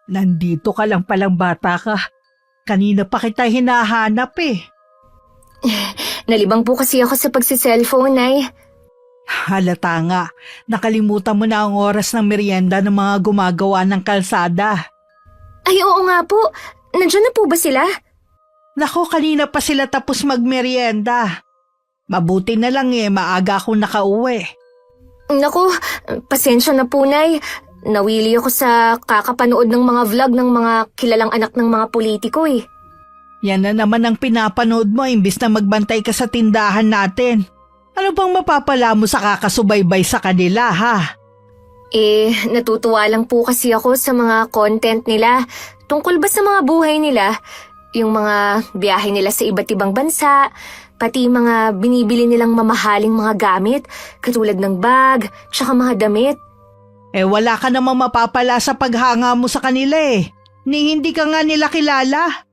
Nandito ka lang palang bata ka. Kanina pa kita hinahanap eh. Nalibang po kasi ako sa pagsi-cellphone, Nay. Halata nga, nakalimutan mo na ang oras ng merienda ng mga gumagawa ng kalsada. Ay, oo nga po. Nandiyan na po ba sila? Nako, kanina pa sila tapos magmerienda. Mabuti na lang maaga akong nakauwi. Naku, pasensya na po, Nay. Nawili ako sa kakapanood ng mga vlog ng mga kilalang anak ng mga politiko eh. Yan na naman ang pinapanood mo imbis na magbantay ka sa tindahan natin. Ano bang mapapala mo sa kakasubaybay sa kanila, ha? Natutuwa lang po kasi ako sa mga content nila. Tungkol ba sa mga buhay nila? Yung mga biyahe nila sa iba't ibang bansa, pati mga binibili nilang mamahaling mga gamit, katulad ng bag, tsaka mga damit. Wala ka namang mapapala sa paghanga mo sa kanila eh. Ni hindi ka nga nila kilala.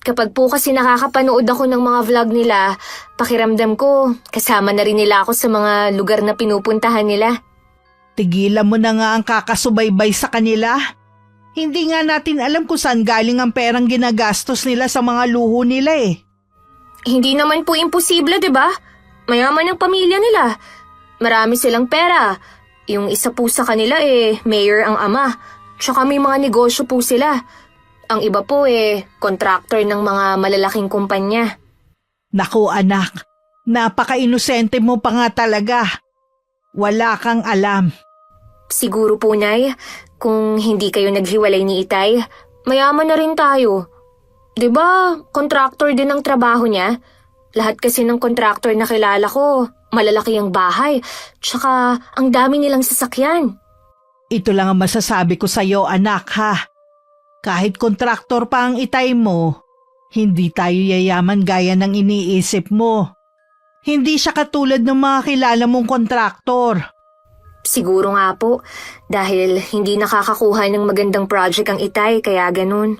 Kapag po kasi nakakapanood ako ng mga vlog nila, pakiramdam ko, kasama na rin nila ako sa mga lugar na pinupuntahan nila. Tigilan mo na nga ang kakasubaybay sa kanila. Hindi nga natin alam kung saan galing ang perang ginagastos nila sa mga luho nila eh. Hindi naman po imposible, di ba? Mayaman ang pamilya nila. Marami silang pera. Yung isa po sa kanila mayor ang ama. Tsaka may mga negosyo po sila. Ang iba po contractor ng mga malalaking kumpanya. Naku anak, napaka-inosente mo pa nga talaga. Wala kang alam. Siguro po, Nay, kung hindi kayo naghiwalay ni Itay, mayaman na rin tayo. 'Di ba, contractor din ang trabaho niya? Lahat kasi ng contractor na kilala ko, malalaki ang bahay, tsaka ang dami nilang sasakyan. Ito lang ang masasabi ko sa'yo anak ha. Kahit kontraktor pa ang Itay mo, hindi tayo yayaman gaya ng iniisip mo. Hindi siya katulad ng mga kilala mong kontraktor. Siguro nga po, dahil hindi nakakakuha ng magandang project ang Itay, kaya ganun.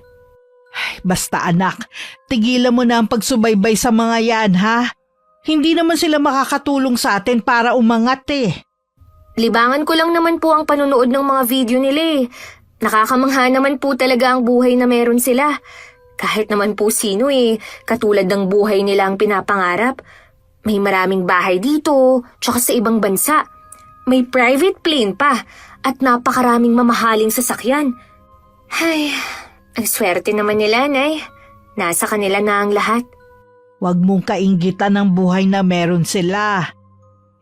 Basta anak, tigilan mo na ang pagsubaybay sa mga yan ha. Hindi naman sila makakatulong sa atin para umangat eh. Libangan ko lang naman po ang panonood ng mga video nila eh. Nakakamangha naman po talaga ang buhay na meron sila. Kahit naman po sino katulad ng buhay nila ang pinapangarap. May maraming bahay dito, tsaka sa ibang bansa. May private plane pa, at napakaraming mamahaling sasakyan. Ay, ang swerte naman nila, Nay. Nasa kanila na ang lahat. Huwag mong kainggitan ang buhay na meron sila.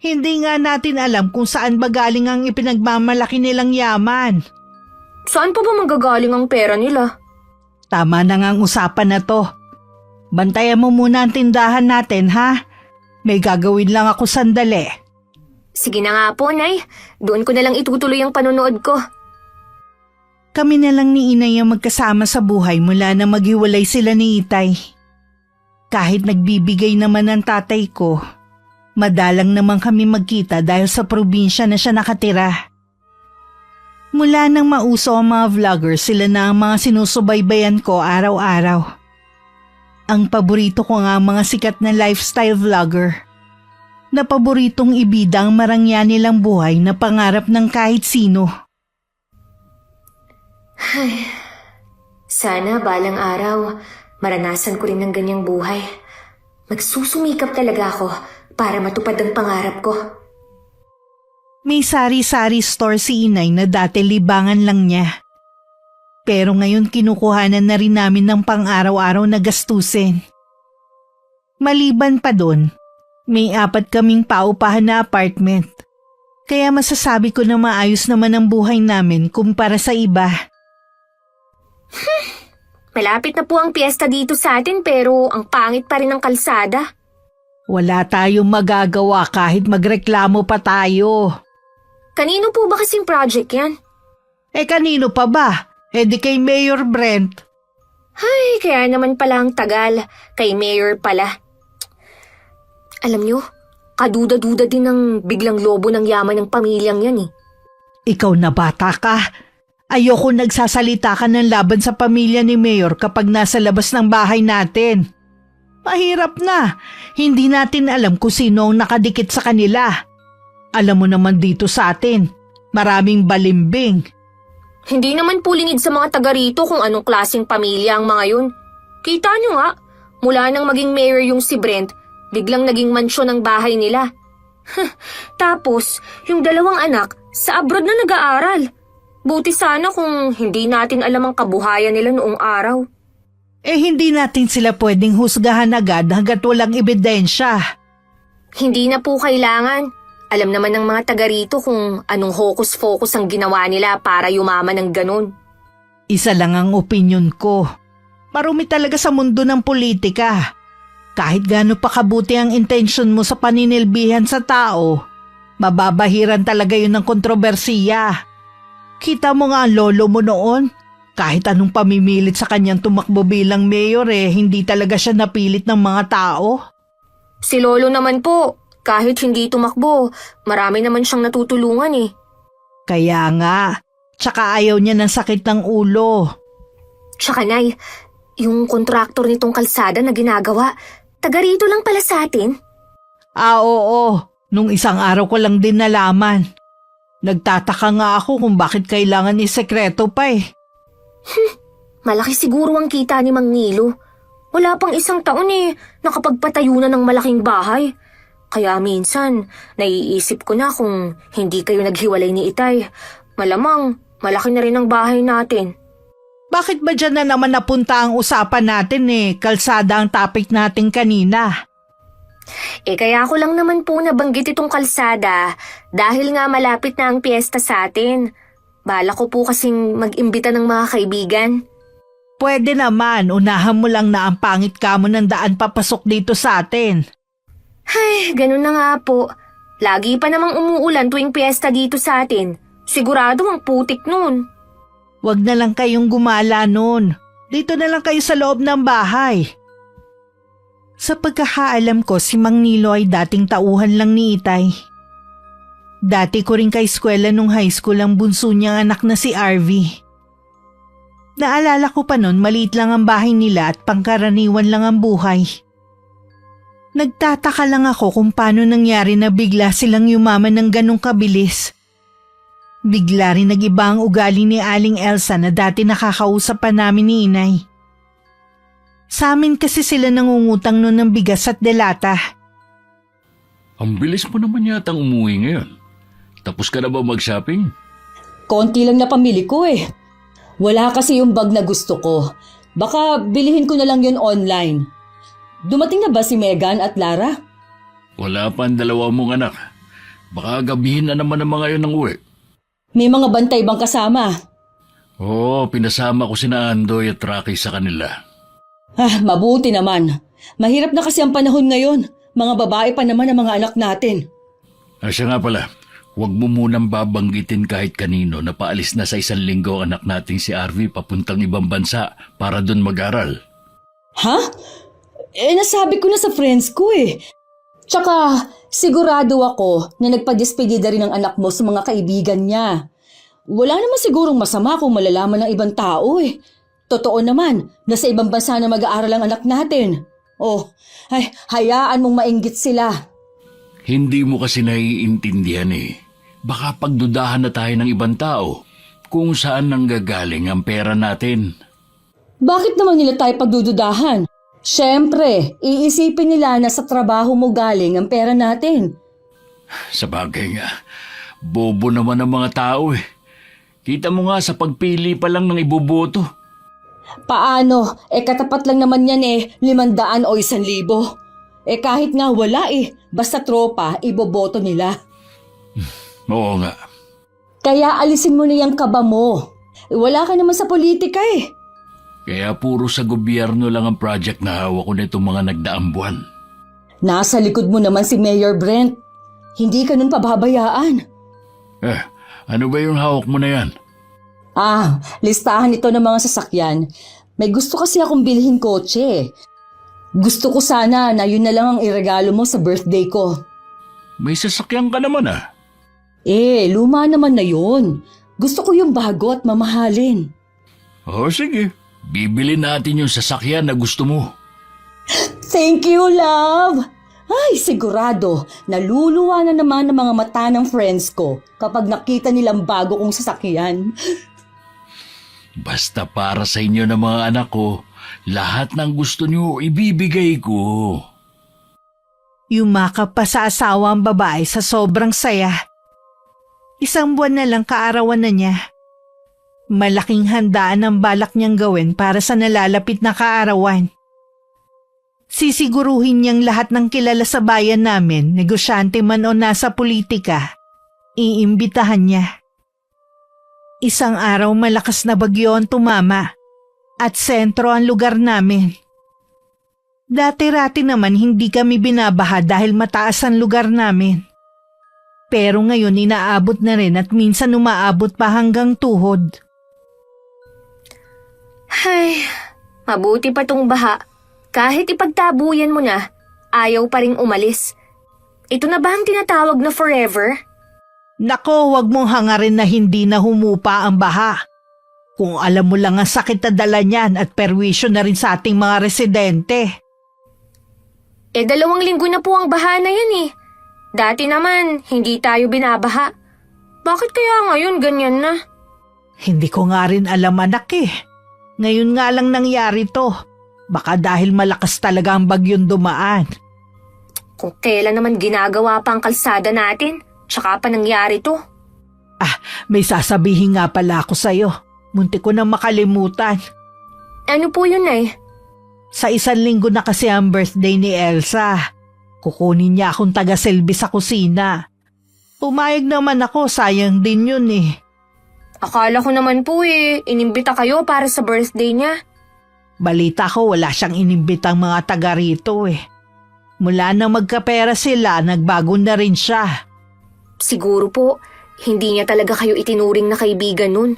Hindi nga natin alam kung saan ba galing ang ipinagmamalaki nilang yaman. Saan pa ba manggagaling ang pera nila? Tama na nga ang usapan na to. Bantayan mo muna ang tindahan natin ha. May gagawin lang ako sandali. Sige na nga po, Nay. Doon ko na lang itutuloy ang panonood ko. Kami na lang ni Inay ang magkasama sa buhay mula na maghiwalay sila ni Itay. Kahit nagbibigay naman ang tatay ko, madalang naman kami magkita dahil sa probinsya na siya nakatira. Mula nang mauso ang mga vlogger, sila na ang mga sinusubaybayan ko araw-araw. Ang paborito ko nga ang mga sikat na lifestyle vlogger. Na paboritong ibida ang marangya nilang buhay na pangarap ng kahit sino. Ay, sana balang araw, maranasan ko rin ng ganyang buhay. Magsusumikap talaga ako para matupad ang pangarap ko. May sari-sari store si Inay na dati libangan lang niya. Pero ngayon kinukuhanan na rin namin ng pang-araw-araw na gastusin. Maliban pa doon, may 4 kaming paupahan na apartment. Kaya masasabi ko na maayos naman ang buhay namin kumpara sa iba. Malapit na po ang piyesta dito sa atin pero ang pangit pa rin ng kalsada. Wala tayong magagawa kahit magreklamo pa tayo. Kanino po ba kasing project yan? Kanino pa ba? Di kay Mayor Brent. Ay, kaya naman pala ang tagal. Kay Mayor pala. Alam nyo, kaduda-duda din ng biglang lobo ng yaman ng pamilyang yan eh. Ikaw na bata ka. Ayoko nagsasalita ka ng laban sa pamilya ni Mayor kapag nasa labas ng bahay natin. Mahirap na. Hindi natin alam kung sino ang nakadikit sa kanila. Alam mo naman dito sa atin, maraming balimbing. Hindi naman po lingid sa mga taga rito kung anong klaseng pamilya ang mga yun. Kita nyo nga, mula nang maging mayor yung si Brent, biglang naging mansyon ang bahay nila. Tapos, yung dalawang anak, sa abroad na nag-aaral. Buti sana kung hindi natin alam ang kabuhayan nila noong araw. Hindi natin sila pwedeng husgahan agad hanggat walang ebidensya. Hindi na po kailangan. Alam naman ng mga taga rito kung anong hocus-pocus ang ginawa nila para yumaman ng ganun. Isa lang ang opinyon ko. Marumi talaga sa mundo ng politika. Kahit gaano pa kabuti ang intention mo sa paninilbihan sa tao, mababahiran talaga yun ng kontrobersiya. Kita mo nga ang lolo mo noon. Kahit anong pamimilit sa kanyang tumakbo bilang mayor hindi talaga siya napilit ng mga tao. Si lolo naman po, kahit hindi tumakbo, marami naman siyang natutulungan eh. Kaya nga, tsaka ayaw niya ng sakit ng ulo. Tsaka nay, yung kontraktor nitong kalsada na ginagawa, taga rito lang pala sa atin. Oo. Nung isang araw ko lang din nalaman. Nagtataka nga ako kung bakit kailangan isekreto pa Malaki siguro ang kita ni Mang Nilo. Wala pang isang taon nakapagpatayo na ng malaking bahay. Kaya minsan, naiisip ko na kung hindi kayo naghiwalay ni Itay. Malamang, malaki na rin ang bahay natin. Bakit ba dyan na naman napunta ang usapan natin Kalsada ang topic natin kanina. Kaya ko lang naman po nabanggit itong kalsada dahil nga malapit na ang piyesta sa atin. Bala ko po kasing mag-imbita ng mga kaibigan. Pwede naman, unahan mo lang na ang pangit ka mo ng daan papasok dito sa atin. Ay, ganun na nga po. Lagi pa namang umuulan tuwing piyesta dito sa atin. Sigurado ang putik nun. Wag na lang kayong gumala nun. Dito na lang kayo sa loob ng bahay. Sa pagkakaalam ko, si Mang Nilo ay dating tauhan lang ni Itay. Dati ko rin ka-eskwela nung high school ang bunso niyang anak na si Arvie. Naalala ko pa nun, maliit lang ang bahay nila at pangkaraniwan lang ang buhay. Nagtataka lang ako kung paano nangyari na bigla silang yumaman ng ganong kabilis. Bigla rin nag-iba ang ugali ni Aling Elsa na dati nakakausap pa namin ni Inay. Sa amin kasi sila nangungutang noon ng bigas at delata. Ang bilis mo naman yatang umuwi ngayon. Tapos ka na ba mag-shopping? Konti lang na pamili ko Wala kasi yung bag na gusto ko. Baka bilihin ko na lang yun online. Dumating na ba si Megan at Lara? Wala pa ang dalawa mong anak. Baka gabihin na naman ang mga yun ng uwi. May mga bantay bang kasama? Oo, pinasama ko sina Andoy at Rocky sa kanila. Mabuti naman. Mahirap na kasi ang panahon ngayon. Mga babae pa naman ang mga anak natin. Siya nga pala, huwag mo munang babanggitin kahit kanino na paalis na sa 1 linggo ang anak nating si Arvie papuntang ibang bansa para doon mag-aral. Ha? Nasabi ko na sa friends ko Tsaka, sigurado ako na nagpa-despedida rin ang anak mo sa mga kaibigan niya. Wala naman sigurong masama kung malalaman ng ibang tao Totoo naman, nasa ibang bansa na mag-aaral ang anak natin. Hayaan mong mainggit sila. Hindi mo kasi naiintindihan Baka pagdudahan na tayo ng ibang tao kung saan nanggagaling ang pera natin. Bakit naman nila tayo pagdududahan? Siyempre, iisipin nila na sa trabaho mo galing ang pera natin. Sa bagay nga, bobo naman ang mga tao Kita mo nga sa pagpili pa lang ng iboboto. Paano? Katapat lang naman yan 500 o 1,000. Kahit nga wala basta tropa, iboboto nila. Oo nga. Kaya alisin mo na yung kaba mo. Wala ka naman sa politika Kaya puro sa gobyerno lang ang project na hawak ko nitong mga nagdaang buwan. Nasa likod mo naman si Mayor Brent. Hindi ka nun pababayaan. Ano ba yung hawak mo na yan? Listahan ito ng mga sasakyan. May gusto kasi akong bilhin kotse. Gusto ko sana na yun na lang ang iregalo mo sa birthday ko. May sasakyan ka naman Luma naman na yun. Gusto ko yung bago at mamahalin. Sige. Bibili natin yung sasakyan na gusto mo. Thank you, love! Ay, sigurado, naluluwa na naman ang mga mata ng friends ko kapag nakita nilang bago kong sasakyan. Basta para sa inyo ng mga anak ko, lahat ng gusto niyo ibibigay ko. Yumakap pa sa asawa ang babae sa sobrang saya. Isang buwan na lang kaarawan na niya. Malaking handaan ang balak niyang gawin para sa nalalapit na kaarawan. Sisiguruhin niyang lahat ng kilala sa bayan namin, negosyante man o nasa politika, iimbitahan niya. Isang araw malakas na bagyo ang tumama at sentro ang lugar namin. Dati-rati naman hindi kami binabaha dahil mataas ang lugar namin. Pero ngayon inaabot na rin at minsan umaabot pa hanggang tuhod. Ay, mabuti pa tong baha. Kahit ipagtabuyan mo na, ayaw pa ring umalis. Ito na ba ang tinatawag na forever? Nako, wag mong hangarin na hindi na humupa ang baha. Kung alam mo lang ang sakit na dala niyan at perwisyo na rin sa ating mga residente. 2 linggo na po ang baha na yan eh. Dati naman, hindi tayo binabaha. Bakit kaya ngayon ganyan na? Hindi ko nga rin alam anak eh. Ngayon nga lang nangyari to. Baka dahil malakas talaga ang bagyong dumaan. Kung kailan naman ginagawa pa ang kalsada natin, tsaka pa nangyari to. May sasabihin nga pala ako sa'yo. Munti ko nang makalimutan. Ano po yun eh? Sa 1 linggo na kasi ang birthday ni Elsa. Kukunin niya akong taga-selby sa kusina. Pumayag naman ako, sayang din yun eh. Akala ko naman po inimbita kayo para sa birthday niya. Balita ko wala siyang inimbitang mga taga rito eh. Mula nang magkapera sila, nagbago na rin siya. Siguro po, hindi niya talaga kayo itinuring na kaibigan nun.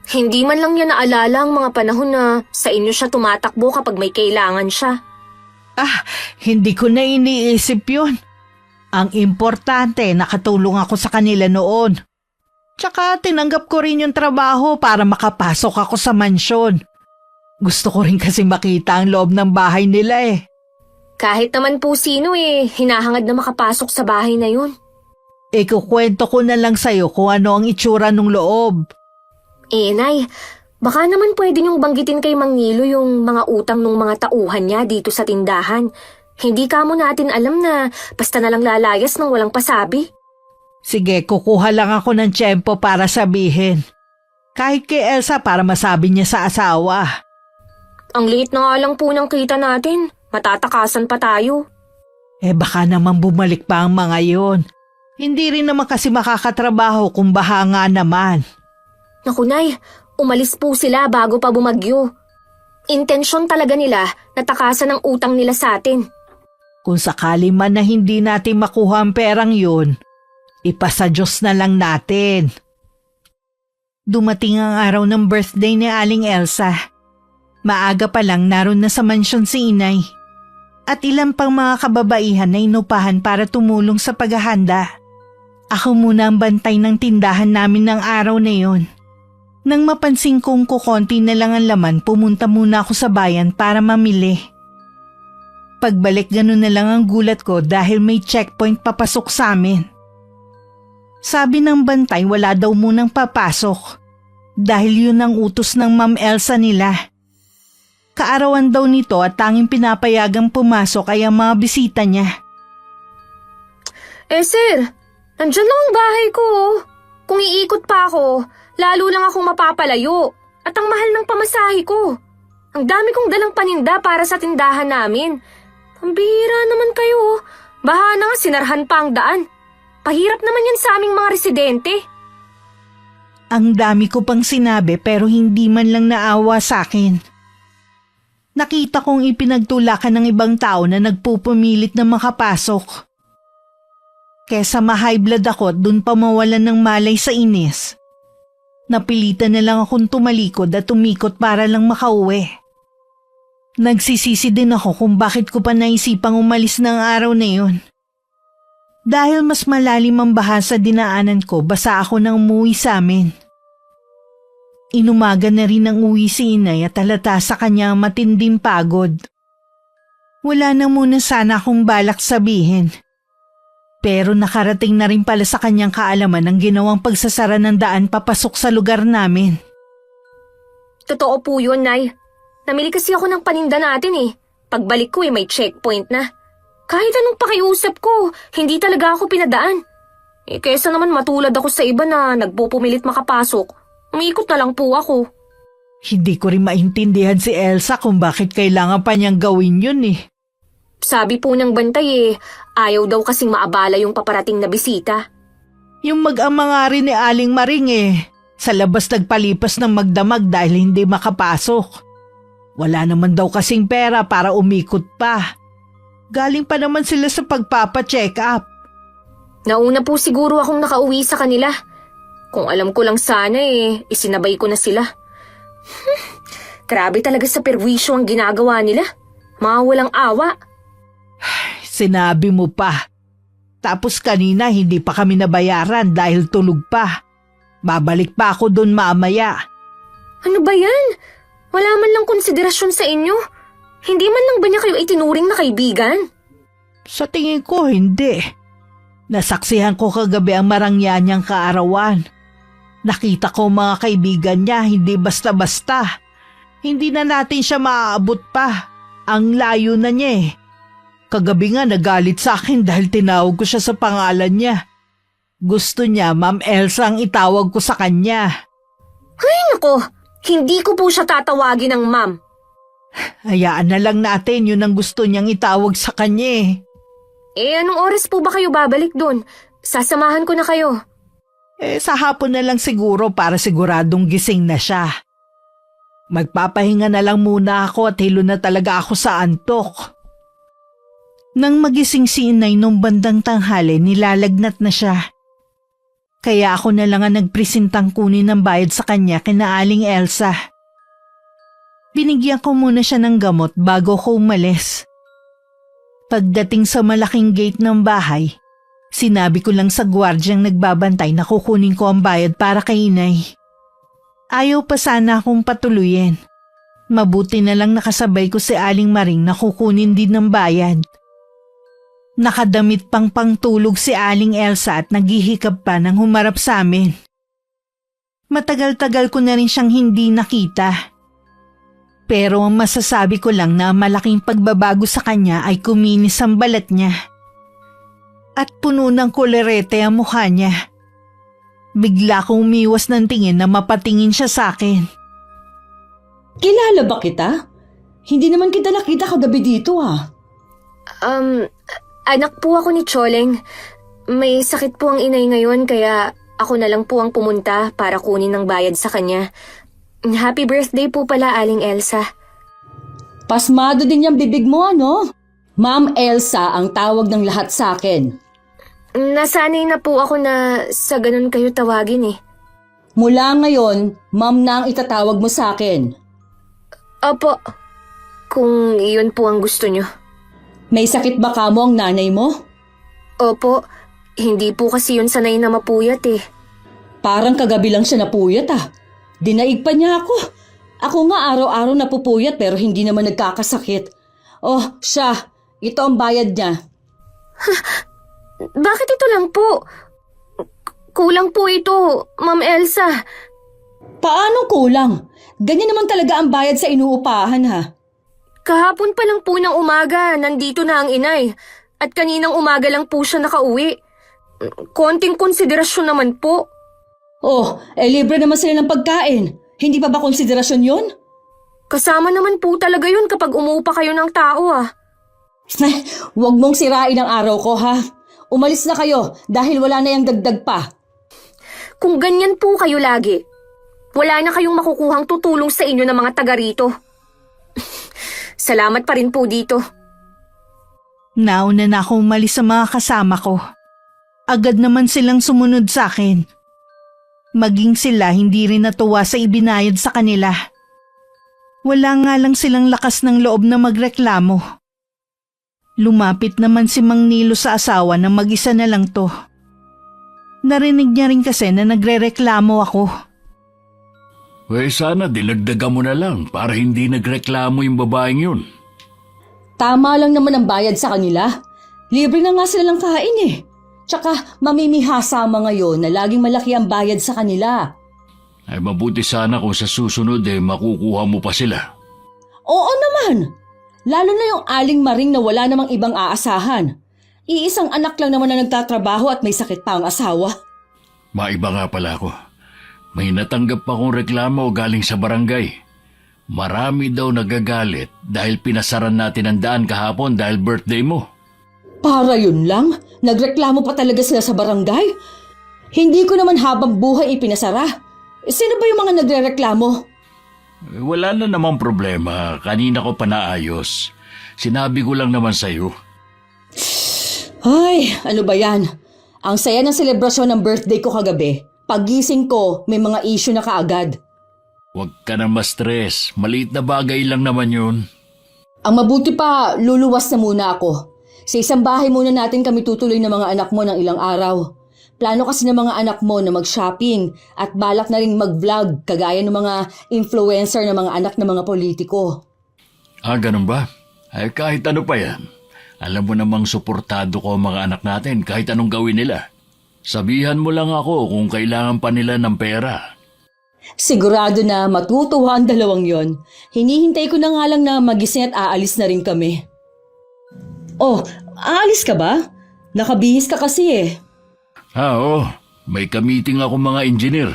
Hindi man lang niya naalala ang mga panahon na sa inyo siya tumatakbo kapag may kailangan siya. Hindi ko na iniisip yun. Ang importante, nakatulong ako sa kanila noon. Tsaka tinanggap ko rin yung trabaho para makapasok ako sa mansyon. Gusto ko rin kasi makita ang loob ng bahay nila eh. Kahit naman po sino hinahangad na makapasok sa bahay na yun. Kukwento ko na lang sa'yo kung ano ang itsura ng loob. Nay, baka naman pwede niyong banggitin kay Mang Nilo yung mga utang ng mga tauhan niya dito sa tindahan. Hindi ka mo natin alam na basta na lang lalayas ng walang pasabi. Sige, kukuha lang ako ng tiyempo para sabihin. Kahit kay Elsa para masabi niya sa asawa. Ang liit na nga lang po ng kita natin. Matatakasan pa tayo. Baka naman bumalik pa ang mga yon. Hindi rin naman kasi makakatrabaho kung baha nga naman. Naku Nay, umalis po sila bago pa bumagyo. Intensyon talaga nila na takasan ang utang nila sa atin. Kung sakali man na hindi natin makuha ang perang yun, ipasa Diyos na lang natin. Dumating ang araw ng birthday ni Aling Elsa. Maaga pa lang naroon na sa mansyon si Inay. At ilang pang mga kababaihan na inupahan para tumulong sa paghahanda. Ako muna ang bantay ng tindahan namin ng araw na yon. Nang mapansin kong kukonti na lang ang laman, pumunta muna ako sa bayan para mamili. Pagbalik ganun na lang ang gulat ko dahil may checkpoint papasok sa amin. Sabi ng bantay wala daw munang papasok dahil yun ang utos ng Ma'am Elsa nila. Kaarawan daw nito at tanging pinapayagang pumasok ay ang mga bisita niya. Sir, nandyan lang ang bahay ko. Kung iikot pa ako, lalo lang akong mapapalayo. At ang mahal ng pamasahe ko. Ang dami kong dalang paninda para sa tindahan namin. Pambihira naman kayo. Baha na nga sinarhan pa ang daan. Pahirap naman yan sa aming mga residente. Ang dami ko pang sinabi pero hindi man lang naawa sa akin. Nakita kong ipinagtulakan ng ibang tao na nagpupumilit na makapasok. Kesa ma-high blood ako at dun pa mawalan ng malay sa inis. Napilitan na lang akong tumalikod at tumikot para lang makauwi. Nagsisisi din ako kung bakit ko pa naisipang umalis ng araw na yun. Dahil mas malalim ang baha sa dinaanan ko, basa ako nang umuwi sa amin. Inumaga na rin ang uwi si Inay at halata sa kanya ang matinding pagod. Wala na muna sana akong balak sabihin. Pero nakarating na rin pala sa kanyang kaalaman ang ginawang pagsasara ng daan papasok sa lugar namin. Totoo po yun, Nay. Namili kasi ako ng paninda natin eh. Pagbalik ko may checkpoint na. Kahit anong pakiusap ko, hindi talaga ako pinadaan. Kesa naman matulad ako sa iba na nagpupumilit makapasok. Umiikot na lang po ako. Hindi ko rin maintindihan si Elsa kung bakit kailangan pa niyang gawin yun eh. Sabi po ng bantay ayaw daw kasing maabala yung paparating na bisita. Yung mag-ama nga rin ni Aling Maring sa labas nagpalipas ng magdamag dahil hindi makapasok. Wala naman daw kasing pera para umikot pa. Galing pa naman sila sa pagpapa-check up. Nauna po siguro akong nakauwi sa kanila. Kung alam ko lang sana isinabay ko na sila. Grabe talaga sa perwisyo ang ginagawa nila. Mga walang awa. Sinabi mo pa. Tapos kanina hindi pa kami nabayaran dahil tulog pa. Babalik pa ako doon mamaya. Ano ba yan? Wala man lang konsiderasyon sa inyo. Hindi man lang ba niya kayo itinuring na kaibigan? Sa tingin ko hindi. Nasaksihan ko kagabi ang marangya niyang kaarawan. Nakita ko mga kaibigan niya hindi basta-basta. Hindi na natin siya maaabot pa. Ang layo na niya Kagabi nga nagalit sa akin dahil tinawag ko siya sa pangalan niya. Gusto niya Ma'am Elsa ang itawag ko sa kanya. Ay nako, hindi ko po siya tatawagin ng ma'am. Hayaan na lang natin yun ang gusto niyang itawag sa kanya Anong oras po ba kayo babalik doon? Sasamahan ko na kayo. Sa hapon na lang siguro para siguradong gising na siya. Magpapahinga na lang muna ako at hilo na talaga ako sa antok. Nang magising si inay nung bandang tanghali, nilalagnat na siya. Kaya ako na lang ang nagpresentang kunin ng bayad sa kanya kina Aling Elsa. Binigyan ko muna siya ng gamot bago ko umalis. Pagdating sa malaking gate ng bahay, sinabi ko lang sa gwardyang nagbabantay na kukunin ko ang bayad para kay inay. Ayaw pa sana akong patuluyin. Mabuti na lang nakasabay ko si Aling Maring na kukunin din ng bayad. Nakadamit pang pangtulog si Aling Elsa at naghihikab pa nang humarap sa amin. Matagal-tagal ko na rin siyang hindi nakita. Pero ang masasabi ko lang na malaking pagbabago sa kanya ay kuminis ang balat niya. At puno ng kolerete ang mukha niya. Bigla kong umiwas ng tingin na mapatingin siya sa akin. Kilala ba kita? Hindi naman kita nakita kagabi dito Anak po ako ni Choleng. May sakit po ang inay ngayon kaya ako na lang po ang pumunta para kunin ng bayad sa kanya. Happy birthday po pala, Aling Elsa. Pasmado din yung bibig mo, ano? Ma'am Elsa ang tawag ng lahat sa akin. Nasanay na po ako na sa ganun kayo tawagin Mula ngayon, ma'am na ang itatawag mo sa akin. Opo, kung iyon po ang gusto nyo. May sakit ba kamo ang nanay mo? Opo, hindi po kasi yun sanay na mapuyat Parang kagabi lang siya napuyat Dinaig pa niya ako. Ako nga araw-araw napupuyat pero hindi naman nagkakasakit. Oh, siya. Ito ang bayad niya. Bakit ito lang po? Kulang po ito, Ma'am Elsa. Paano kulang? Ganyan naman talaga ang bayad sa inuupahan Kahapon pa lang po ng umaga, nandito na ang inay. At kaninang umaga lang po siya nakauwi. Konting konsiderasyon naman po. Oh, libre naman sila ng pagkain. Hindi pa ba konsiderasyon yun? Kasama naman po talaga yun kapag umuupa kayo ng tao Huwag mong sirain ang araw ko Umalis na kayo dahil wala na yung dagdag pa. Kung ganyan po kayo lagi, wala na kayong makukuhang tutulong sa inyo ng mga taga rito. Salamat pa rin po dito. Nauna na akong umalis sa mga kasama ko. Agad naman silang sumunod sa akin. Maging sila hindi rin natuwa sa ibinayad sa kanila. Wala nga lang silang lakas ng loob na magreklamo. Lumapit naman si Mang Nilo sa asawa na mag-isa na lang to. Narinig niya rin kasi na nagrereklamo ako. Sana dinagdagan mo na lang para hindi nagreklamo yung babaeng yun. Tama lang naman ang bayad sa kanila. Libre na nga sila lang kain Tsaka mamimihasa ngayon na laging malaki ang bayad sa kanila. Ay mabuti sana kung sa susunod makukuha mo pa sila. Oo naman. Lalo na yung Aling Maring na wala namang ibang aasahan. Iisang anak lang naman na nagtatrabaho at may sakit pa ang asawa. Maiba nga pala ako. May natanggap pa akong reklamo galing sa barangay. Marami daw nagagalit dahil pinasaran natin ang daan kahapon dahil birthday mo. Para yun lang? Nagreklamo pa talaga sila sa barangay? Hindi ko naman habang buhay ipinasara. Sino ba yung mga nagrereklamo? Wala na namang problema. Kanina ko pa naayos. Sinabi ko lang naman sa'yo. Ay, ano ba yan? Ang saya ng selebrasyon ng birthday ko kagabi. Pagising ko, may mga issue na kaagad. Huwag ka na ma-stress. Maliit na bagay lang naman yun. Ang mabuti pa, luluwas na muna ako. Sa isang bahay muna natin kami tutuloy ng mga anak mo ng ilang araw. Plano kasi ng mga anak mo na mag-shopping at balak na rin mag-vlog kagaya ng mga influencer ng mga anak ng mga politiko. Ganun ba? Ay kahit ano pa yan. Alam mo namang suportado ko ang mga anak natin kahit anong gawin nila. Sabihan mo lang ako kung kailangan pa nila ng pera. Sigurado na matutuwa ang dalawang yon. Hinihintay ko na nga lang na magising at aalis na rin kami. Oh, aalis ka ba? Nakabihis ka kasi eh. Oo. May ka-meeting ako mga engineer.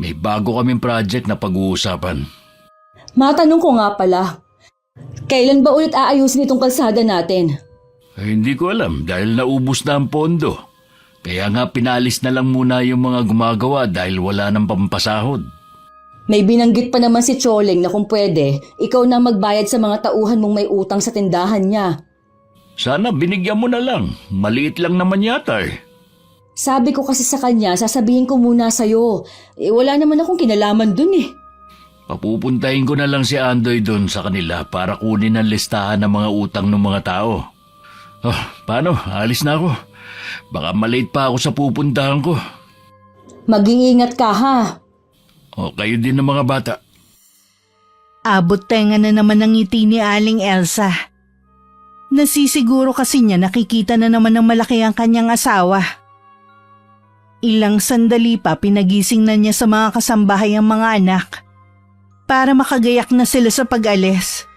May bago kaming project na pag-uusapan. Matanong ko nga pala, kailan ba ulit aayusin itong kalsada natin? Hindi ko alam dahil naubos na ang pondo. Kaya nga pinalis na lang muna yung mga gumagawa dahil wala nang pampasahod. May binanggit pa naman si Choleng na kung pwede, ikaw na magbayad sa mga tauhan mong may utang sa tindahan niya. Sana binigyan mo na lang. Maliit lang naman yata eh. Sabi ko kasi sa kanya, sasabihin ko muna sa'yo. Wala naman akong kinalaman dun eh. Papupuntahin ko na lang si Andoy doon sa kanila para kunin ang listahan ng mga utang ng mga tao. Paano? Alis na ako. Baka malate pa ako sa pupuntahan ko. Mag-iingat ka ha. Kayo din ng mga bata. Abot tenga na naman ang ngiti ni Aling Elsa. Nasisiguro kasi niya nakikita na naman ng malaki ang kanyang asawa. Ilang sandali pa pinagising na niya sa mga kasambahay ang mga anak para makagayak na sila sa pag-alis.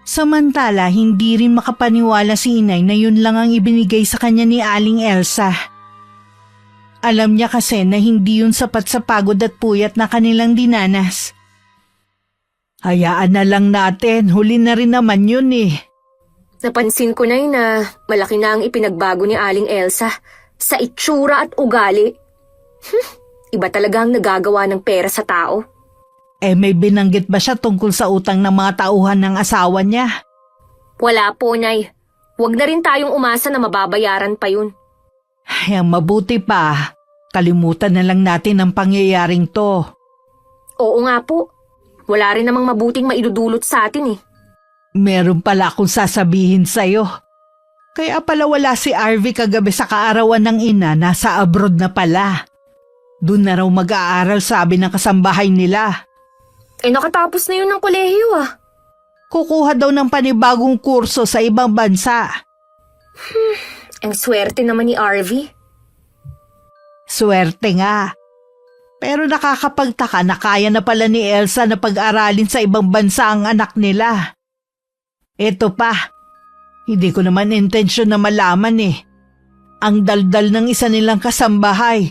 Samantala, hindi rin makapaniwala si inay na yun lang ang ibinigay sa kanya ni Aling Elsa. Alam niya kasi na hindi yun sapat sa pagod at puyat na kanilang dinanas. Hayaan na lang natin, huli na rin naman yun eh. Napansin ko na malaki na ang ipinagbago ni Aling Elsa sa itsura at ugali. Iba talaga ang nagagawa ng pera sa tao. May binanggit ba siya tungkol sa utang ng mga tauhan ng asawa niya? Wala po, Nay. Huwag na rin tayong umasa na mababayaran pa yun. Ang mabuti pa, kalimutan na lang natin ang pangyayaring to. Oo nga po. Wala rin namang mabuting maidudulot sa atin eh. Meron pala akong sasabihin sa'yo. Kaya pala wala si Arvie kagabi sa kaarawan ng ina, nasa abroad na pala. Doon na raw mag-aaral, sabi ng kasambahay nila. Nakatapos na yun ng kolehiyo ah. Kukuha daw ng panibagong kurso sa ibang bansa. Ang swerte naman ni Arvie. Swerte nga. Pero nakakapagtaka na kaya na pala ni Elsa na pag-aralin sa ibang bansa ang anak nila. Eto pa, hindi ko naman intensyon na malaman eh. Ang daldal ng isa nilang kasambahay.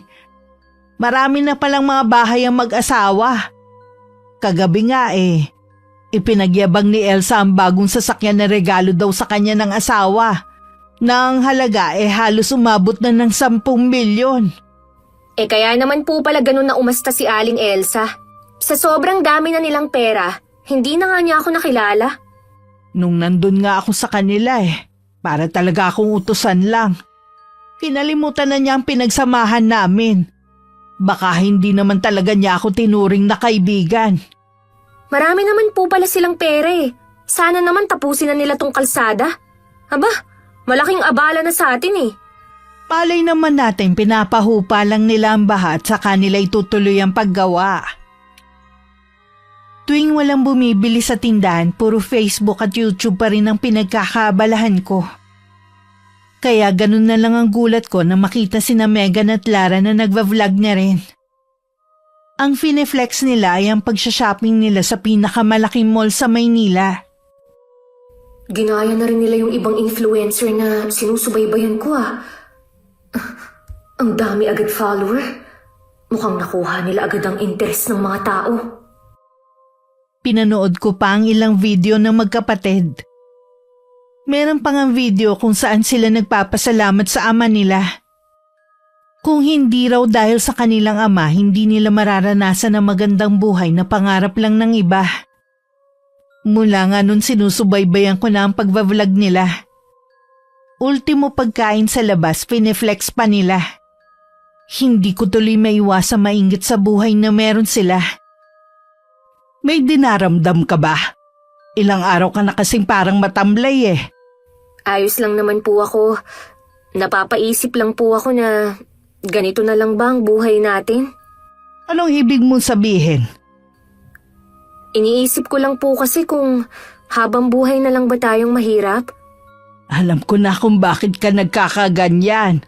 Marami na palang mga bahay ang mag-asawa. Kagabi nga ipinagyabang ni Elsa ang bagong sasakyan na regalo daw sa kanya ng asawa. Na ang halaga halos umabot na ng 10 milyon. Kaya naman po pala ganun na umasta si Aling Elsa. Sa sobrang dami na nilang pera, hindi na nga niya ako nakilala. Nung nandun nga ako sa kanila para talaga akong utusan lang. Kinalimutan na niya ang pinagsamahan namin. Baka hindi naman talaga niya ako tinuring na kaibigan. Marami naman po pala silang pera eh. Sana naman tapusin na nila tong kalsada. Aba, malaking abala na sa atin eh. Palay naman natin pinapahupa lang nila ang baha at saka nila itutuloy ang paggawa. Tuwing walang bumibili sa tindahan, puro Facebook at YouTube pa rin ang pinagkakabalahan ko. Kaya ganun na lang ang gulat ko na makita sina Megan at Lara na nagva-vlog na rin. Ang fineflex nila ay ang pagsha-shopping nila sa pinakamalaking mall sa Maynila. Ginaya na rin nila yung ibang influencer na sinusubaybayan ko Ang dami agad follower. Mukhang nakuha nila agad ang interest ng mga tao. Pinanood ko pa ang ilang video ng magkapatid. Meron pang ang video kung saan sila nagpapasalamat sa ama nila. Kung hindi raw dahil sa kanilang ama, hindi nila mararanasan ang magandang buhay na pangarap lang ng iba. Mula nga nun sinusubaybayan ko na ang pagbablog nila. Ultimo pagkain sa labas, pineflex pa nila. Hindi ko tuloy maiwasang mainggit sa buhay na meron sila. May dinaramdam ka ba? Ilang araw ka na kasing parang matamlay Ayos lang naman po ako. Napapaisip lang po ako na ganito na lang ba ang buhay natin? Anong ibig mong sabihin? Iniisip ko lang po kasi kung habang buhay na lang ba tayong mahirap? Alam ko na kung bakit ka nagkakaganyan.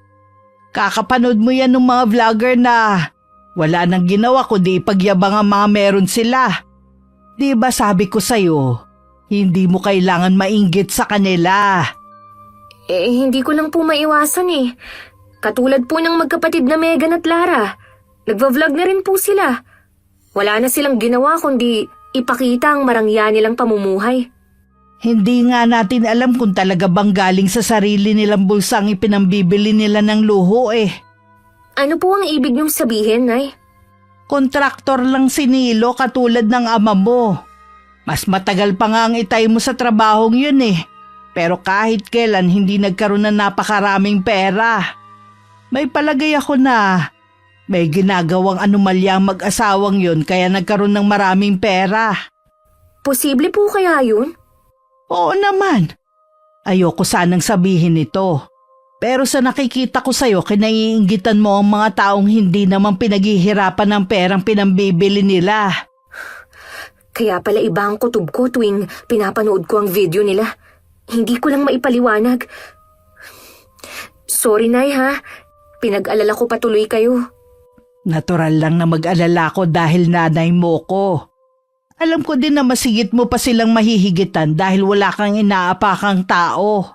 Kakapanood mo yan ng mga vlogger na wala nang ginawa kundi ipagyabang ang mga meron sila. Di ba sabi ko sa'yo, hindi mo kailangan mainggit sa kanila. Hindi ko lang po maiwasan Katulad po ng magkapatid na Megan at Lara. Nagva-vlog na rin po sila. Wala na silang ginawa kundi ipakita ang marangya nilang pamumuhay. Hindi nga natin alam kung talaga bang galing sa sarili nilang bulsa ang ipinambibili nila ng luho Ano po ang ibig niyong sabihin, Nay? Kontraktor lang si Nilo katulad ng ama mo. Mas matagal pa nga ang itay mo sa trabahong yun Pero kahit kailan hindi nagkaroon ng napakaraming pera. May palagay ako na may ginagawang anomalya ang mag-asawang yun kaya nagkaroon ng maraming pera. Posible po kaya yun? Oo naman. Ayoko sanang sabihin ito. Pero sa nakikita ko sa'yo, kinaiinggitan mo ang mga taong hindi naman pinaghihirapan ng perang pinambibili nila. Kaya pala iba ang kutob ko tuwing pinapanood ko ang video nila. Hindi ko lang maipaliwanag. Sorry, Nay, Pinag-alala ko patuloy kayo. Natural lang na mag-alala ko dahil nanay mo ko. Alam ko din na masigit mo pa silang mahihigitan dahil wala kang inaapakang tao.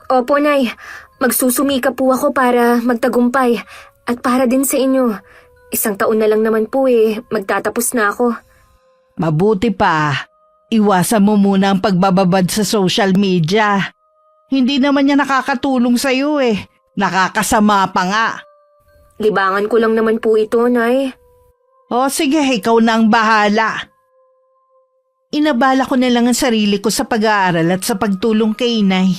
Opo, Nay. Magsusumika po ako para magtagumpay at para din sa inyo. 1 taon na lang naman po magtatapos na ako. Mabuti pa. Iwasan mo muna ang pagbababad sa social media. Hindi naman niya nakakatulong sa'yo Nakakasama pa nga. Libangan ko lang naman po ito, Nay. O sige, ikaw na ang bahala. Inabala ko na lang ang sarili ko sa pag-aaral at sa pagtulong kay inay.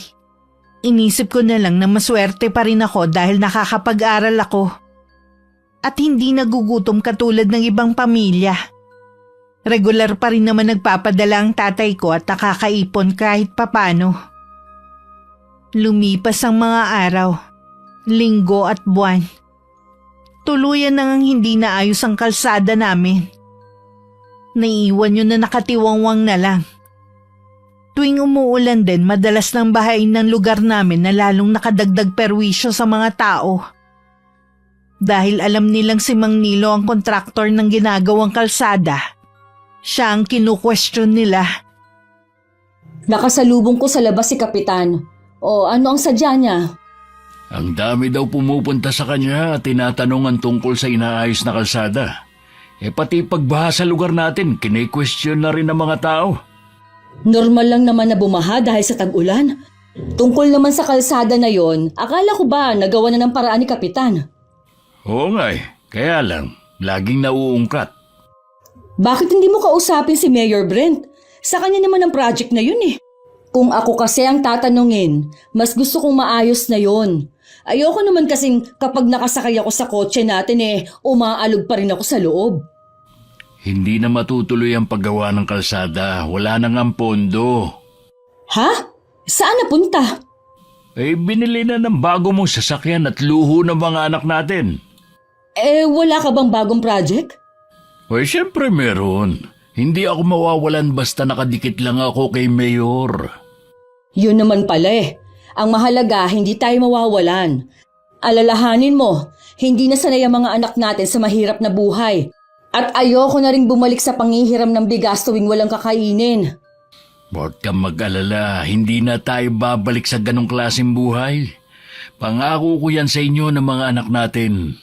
Inisip ko na lang na maswerte pa rin ako dahil nakakapag-aral ako. At hindi nagugutom katulad ng ibang pamilya. Regular pa rin naman nagpapadala ang tatay ko at nakakaipon kahit papano. Lumipas ang mga araw, linggo at buwan. Tuluyan nang hindi naayos ang kalsada namin. Naiiwan yun na nakatiwangwang na lang. Tuwing umuulan din, madalas nang bahain ng lugar namin na lalong nakadagdag perwisyo sa mga tao. Dahil alam nilang si Mang Nilo ang kontraktor ng ginagawang kalsada, siya ang kinu-question nila. Nakasalubong ko sa labas si Kapitan. O ano ang sadya niya? Ang dami daw pumupunta sa kanya at tinatanungan tungkol sa inaayos na kalsada. Pati pagbaha sa lugar natin, kine-question na rin ng mga tao. Normal lang naman na bumaha dahil sa tag-ulan. Tungkol naman sa kalsada na yon, akala ko ba nagawa na ng paraan ni Kapitan? Oo nga kaya lang, laging nauungkat. Bakit hindi mo kausapin si Mayor Brent? Sa kanya naman ang project na yun Kung ako kasi ang tatanungin, mas gusto kong maayos na yon. Ayoko naman kasing kapag nakasakay ako sa kotse natin umaalog pa rin ako sa loob. Hindi na matutuloy ang paggawa ng kalsada, wala nang ang pondo. Ha? Saan napunta? Binili na ng bago mong sasakyan at luho ng mga anak natin. Wala ka bang bagong project? Siyempre meron. Hindi ako mawawalan basta nakadikit lang ako kay Mayor. Yun naman pala Ang mahalaga, hindi tayo mawawalan. Alalahanin mo, hindi na sanay ang mga anak natin sa mahirap na buhay. At ayoko na rin bumalik sa panghihiram ng bigas tuwing walang kakainin. Huwag kang mag-alala, hindi na tayo babalik sa ganong klaseng buhay. Pangako ko yan sa inyo ng mga anak natin.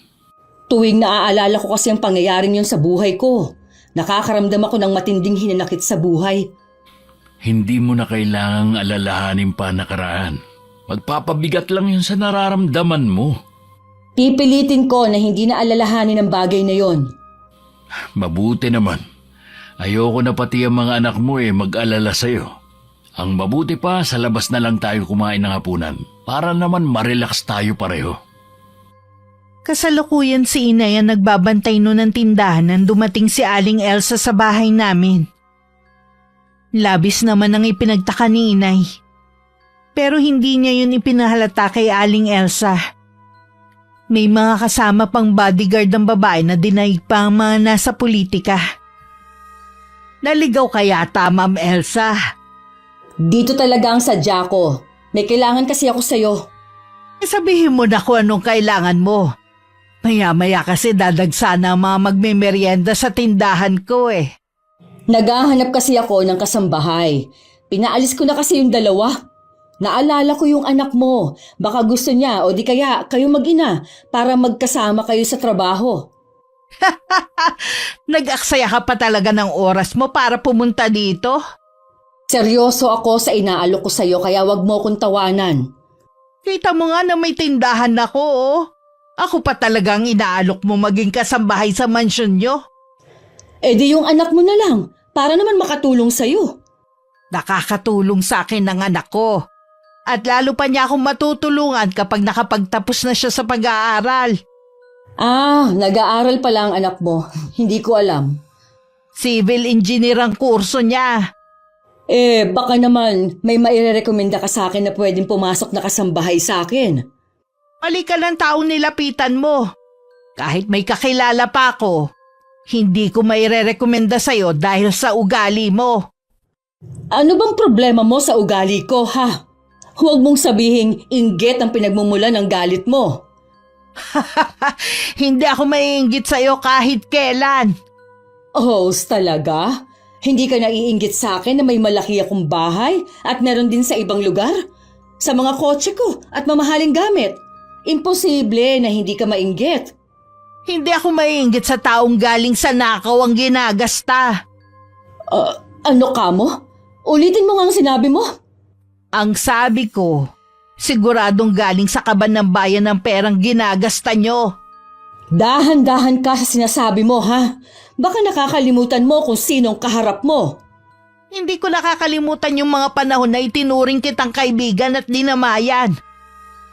Tuwing naaalala ko kasi ang pangyayaring yun sa buhay ko, nakakaramdam ako ng matinding hinanakit sa buhay. Hindi mo na kailangang alalahanin pa nakaraan. Magpapabigat lang yun sa nararamdaman mo. Pipilitin ko na hindi na alalahanin ang bagay na yon. Mabuti naman. Ayoko na pati ang mga anak mo mag-alala sa'yo. Ang mabuti pa, sa labas na lang tayo kumain ng hapunan para naman marelax tayo pareho. Kasalukuyan si inay ang nagbabantay noon ng tindahan nang dumating si Aling Elsa sa bahay namin. Labis naman ang ipinagtaka ni inay. Pero hindi niya yun ipinahalata kay Aling Elsa. May mga kasama pang bodyguard ng babae na dinaig pa ang mga nasa politika. Naligaw ka yata, Ma'am Elsa. Dito talaga ang sadya ko. May kailangan kasi ako sa'yo. Sabihin mo na kung anong kailangan mo. Maya-maya kasi dadagsana ang mga magmemeryenda sa tindahan ko Naghahanap kasi ako ng kasambahay. Pinaalis ko na kasi yung dalawa. Naalala ko yung anak mo. Baka gusto niya o di kaya kayo mag-ina para magkasama kayo sa trabaho. Nag-aksaya ka pa talaga ng oras mo para pumunta dito? Seryoso ako sa inaalok ko sa'yo kaya wag mo kong tawanan. Kita mo nga na may tindahan ako Ako pa talagang inaalok mo maging kasambahay sa mansyon nyo. Di yung anak mo na lang para naman makatulong sa'yo. Nakakatulong sa akin ng anak ko. At lalo pa niya akong matutulungan kapag nakapagtapos na siya sa pag-aaral. Nag-aaral pala ang anak mo. Hindi ko alam. Civil engineer ang kurso niya. Baka naman may mairerekomenda ka sa akin na pwedeng pumasok na kasambahay sa akin. Mali ka ng taong nilapitan mo. Kahit may kakilala pa ako, hindi ko mairerekomenda sa'yo dahil sa ugali mo. Ano bang problema mo sa ugali ko, ha? Huwag mong sabihing inggit ang pinagmumula ng galit mo. Hindi ako maiinggit sa'yo kahit kailan. Talaga? Hindi ka naiinggit sa akin na may malaki akong bahay at meron din sa ibang lugar? Sa mga kotse ko at mamahaling gamit? Imposible na hindi ka mainggit. Hindi ako maiinggit sa taong galing sa nakaw ang ginagasta. Ano ka mo? Ulitin mo nga ang sinabi mo. Ang sabi ko, siguradong galing sa kaban ng bayan ng perang ginagasta nyo. Dahan-dahan ka sa sinasabi mo, ha? Baka nakakalimutan mo kung sinong kaharap mo. Hindi ko nakakalimutan yung mga panahon na itinuring kitang kaibigan at dinamayan.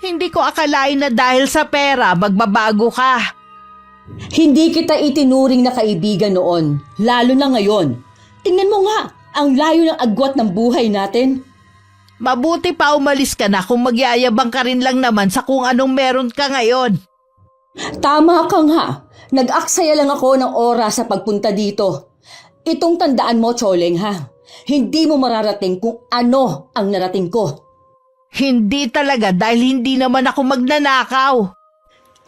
Hindi ko akalain na dahil sa pera magbabago ka. Hindi kita itinuring na kaibigan noon, lalo na ngayon. Tingnan mo nga, ang layo ng agwat ng buhay natin. Mabuti pa umalis ka na kung magyayabang ka rin lang naman sa kung anong meron ka ngayon. Tama ka nga, nag-aksaya lang ako ng oras sa pagpunta dito. Itong tandaan mo, Choleng, ha? Hindi mo mararating kung ano ang narating ko. Hindi talaga dahil hindi naman ako magnanakaw.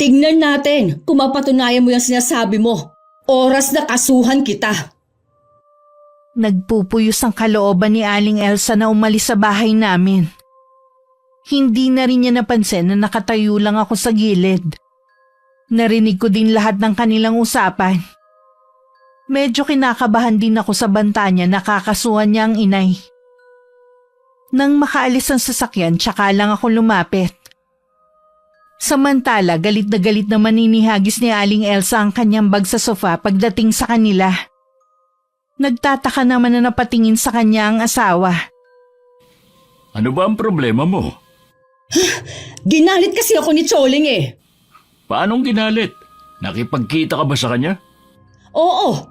Tingnan natin kung mapatunayan mo yung sinasabi mo. Oras na kasuhan kita. Nagpupuyos ang kalooban ni Aling Elsa na umalis sa bahay namin. Hindi na rin niya napansin na nakatayo lang ako sa gilid. Narinig ko din lahat ng kanilang usapan. Medyo kinakabahan din ako sa banta niya na kakasuhan niya ang inay. Nang makaalis ang sasakyan, tsaka lang ako lumapit. Samantala, galit na galit naman inihagis ni Aling Elsa ang kanyang bag sa sofa pagdating sa kanila. Nagtataka naman na napatingin sa kanya ang asawa. Ano ba ang problema mo? Ginalit kasi ako ni Choling Paanong ginalit? Nakipagkita ka ba sa kanya? Oo.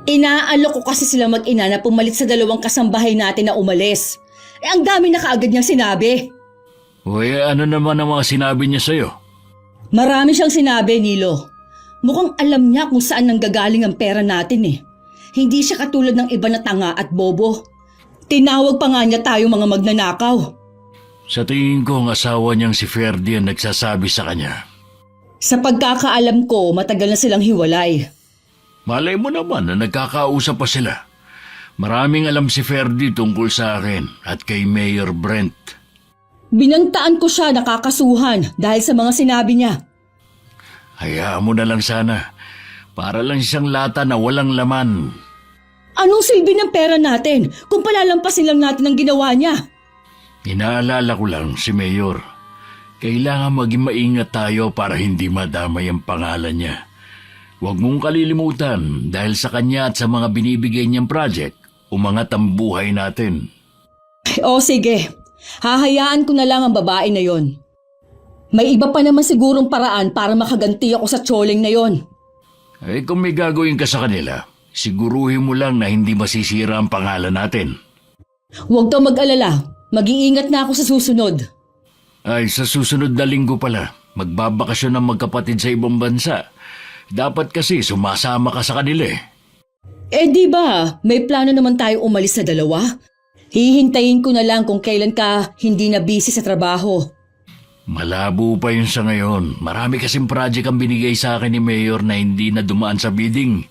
Inaalok ko kasi sila mag-ina na pumalit sa dalawang kasambahay natin na umalis. Ang dami na kaagad niyang sinabi. Uy, ano naman ang mga sinabi niya sa'yo? Marami siyang sinabi, Nilo. Mukhang alam niya kung saan nanggagaling ang pera natin Hindi siya katulad ng iba na tanga at bobo. Tinawag pa nga niya tayo mga magnanakaw. Sa tingin ko ang asawa niyang si Ferdy ang nagsasabi sa kanya. Sa pagkakaalam ko, matagal na silang hiwalay. Malay mo naman na nagkakausap pa sila. Maraming alam si Ferdy tungkol sa akin at kay Mayor Brent. Binantaan ko siya nakakasuhan dahil sa mga sinabi niya. Hayaan mo na lang sana. Para lang siyang lata na walang laman. Anong silbi ng pera natin kung palalampasin lang natin ang ginawa niya? Inaalala ko lang si Mayor. Kailangan maging maingat tayo para hindi madamay ang pangalan niya. Huwag mong kalilimutan dahil sa kanya at sa mga binibigay niyang project, umangat ang buhay natin. O sige, hahayaan ko na lang ang babae na yon. May iba pa naman sigurong paraan para makaganti ako sa tsoling na yon. Kung may gagawin ka sa kanila, siguruhin mo lang na hindi masisira ang pangalan natin. Huwag kang mag-alala, mag-iingat na ako sa susunod. Sa susunod na linggo pala, magbabakasyon ng magkapatid sa ibang bansa. Dapat kasi sumasama ka sa kanila eh. Di ba, may plano naman tayo umalis sa dalawa? Hihintayin ko na lang kung kailan ka hindi na busy sa trabaho. Malabo pa yun sa ngayon. Marami kasing project ang binigay sa akin ni Mayor na hindi na dumaan sa bidding.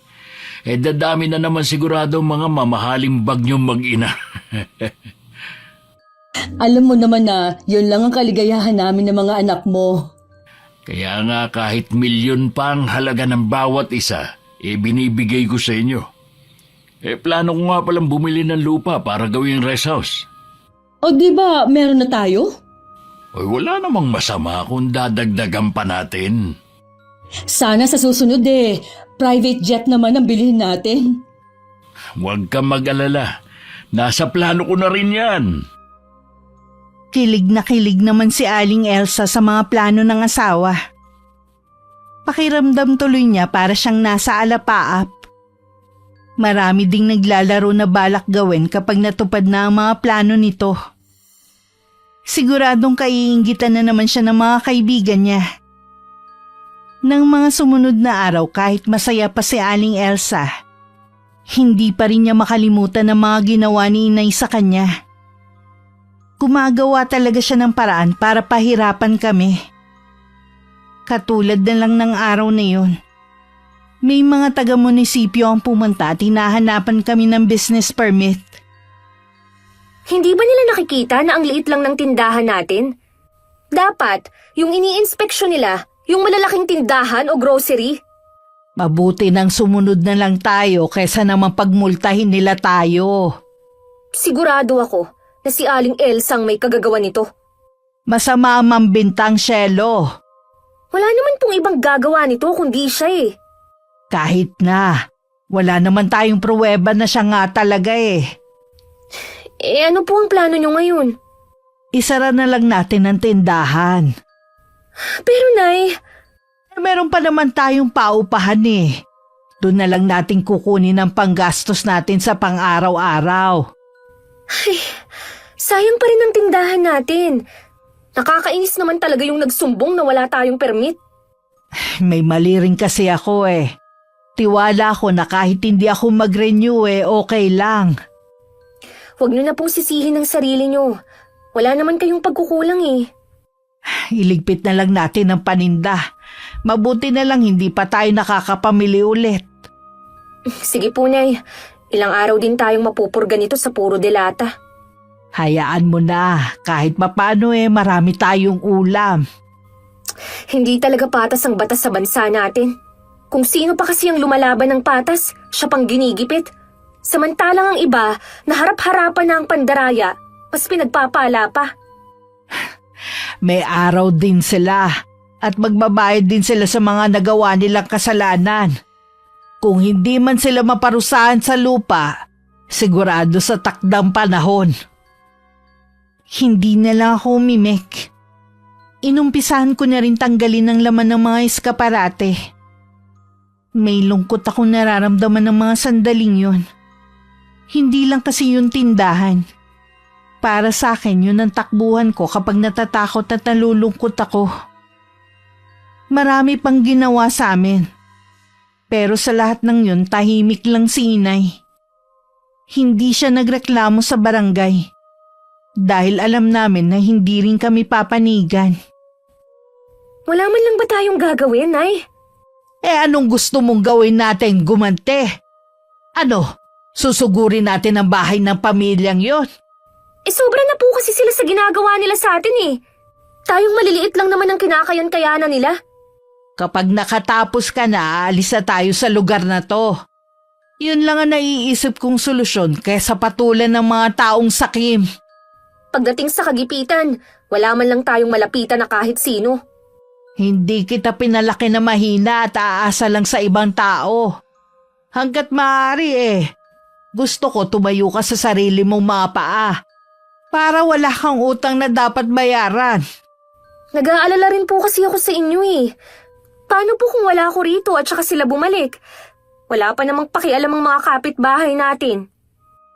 Dadami na naman sigurado mga mamahaling bagyong mag-ina. Alam mo naman na yun lang ang kaligayahan namin ng mga anak mo. Kaya nga kahit milyon pa ang halaga ng bawat isa, binibigay ko sa inyo. Plano ko nga palang bumili ng lupa para gawing rest house. O di ba meron na tayo? Wala namang masama kung dadagdagan pa natin. Sana sa susunod private jet naman ang bilhin natin. Huwag kang mag-alala. Nasa plano ko na rin yan. Kilig na kilig naman si Aling Elsa sa mga plano ng asawa. Pakiramdam tuloy niya para siyang nasa alapaap. Marami ding naglalaro na balak gawin kapag natupad na ang mga plano nito. Siguradong kaiinggitan na naman siya ng mga kaibigan niya. Nang mga sumunod na araw kahit masaya pa si Aling Elsa, hindi pa rin niya makalimutan ang mga ginawa ni Inay sa kanya. Gumagawa talaga siya ng paraan para pahirapan kami. Katulad na lang ng araw na yun. May mga taga-munisipyo ang pumunta at hinahanapan kami ng business permit. Hindi ba nila nakikita na ang liit lang ng tindahan natin? Dapat, yung ini-inspeksyon nila, yung malalaking tindahan o grocery. Mabuti nang sumunod na lang tayo kaysa naman pagmultahin nila tayo. Sigurado ako na si Aling Elsang may kagagawa nito. Masama ang mambintang, Shelo. Wala naman pong ibang gagawa nito kundi siya eh. Kahit na, wala naman tayong pruweba na siya nga talaga eh. Ano po ang plano nyo ngayon? Isara na lang natin ang tindahan. Pero Nay, Meron pa naman tayong paupahan eh. Doon na lang natin kukunin ang panggastos natin sa pang-araw-araw. sayang pa rin ang tindahan natin. Nakakainis naman talaga yung nagsumbong na wala tayong permit. May mali rin kasi ako eh. Tiwala ko na kahit hindi ako mag-renew okay lang. Huwag nyo na pong sisihin ang sarili nyo. Wala naman kayong pagkukulang eh. Iligpit na lang natin ang paninda. Mabuti na lang hindi pa tayo nakakapamili ulit. Sige po, Nay. Ilang araw din tayong mapupurga nito sa puro delata. Hayaan mo na. Kahit mapano marami tayong ulam. Hindi talaga patas ang batas sa bansa natin. Kung sino pa kasi ang lumalaban ng patas, siya pang ginigipit. Samantalang ang iba, naharap-harapan na ang pandaraya, mas pinagpapala pa. May araw din sila at magbabayad din sila sa mga nagawa nilang kasalanan. Kung hindi man sila maparusahan sa lupa, sigurado sa takdang panahon. Hindi na lang ako umimik. Inumpisahan ko na rin tanggalin ang laman ng mga eskaparate. May lungkot akong nararamdaman ng mga sandaling yun. Hindi lang kasi yung tindahan. Para sa akin yun ang takbuhan ko kapag natatakot at nalulungkot ako. Marami pang ginawa sa amin. Pero sa lahat ng yun, tahimik lang si Inay. Hindi siya nagreklamo sa barangay. Dahil alam namin na hindi rin kami papanigan. Wala man lang ba tayong gagawin, Nay? Anong gusto mong gawin natin gumante? Ano, susugurin natin ang bahay ng pamilyang yon? Sobra na po kasi sila sa ginagawa nila sa atin eh. Tayong maliliit lang naman ang kinakayan-kayanan nila. Kapag nakatapos ka na, aalis na tayo sa lugar na to. Yun lang ang naiisip kong solusyon kaysa patulan ng mga taong sakim. Pagdating sa kagipitan, wala man lang tayong malapitan na kahit sino. Hindi kita pinalaki na mahina at aasa lang sa ibang tao. Hanggat maaari gusto ko tumayo ka sa sarili mong mga paa para wala kang utang na dapat bayaran. Nag-aalala rin po kasi ako sa inyo eh. Paano po kung wala ako rito at saka sila bumalik? Wala pa namang pakialam ang mga kapitbahay natin.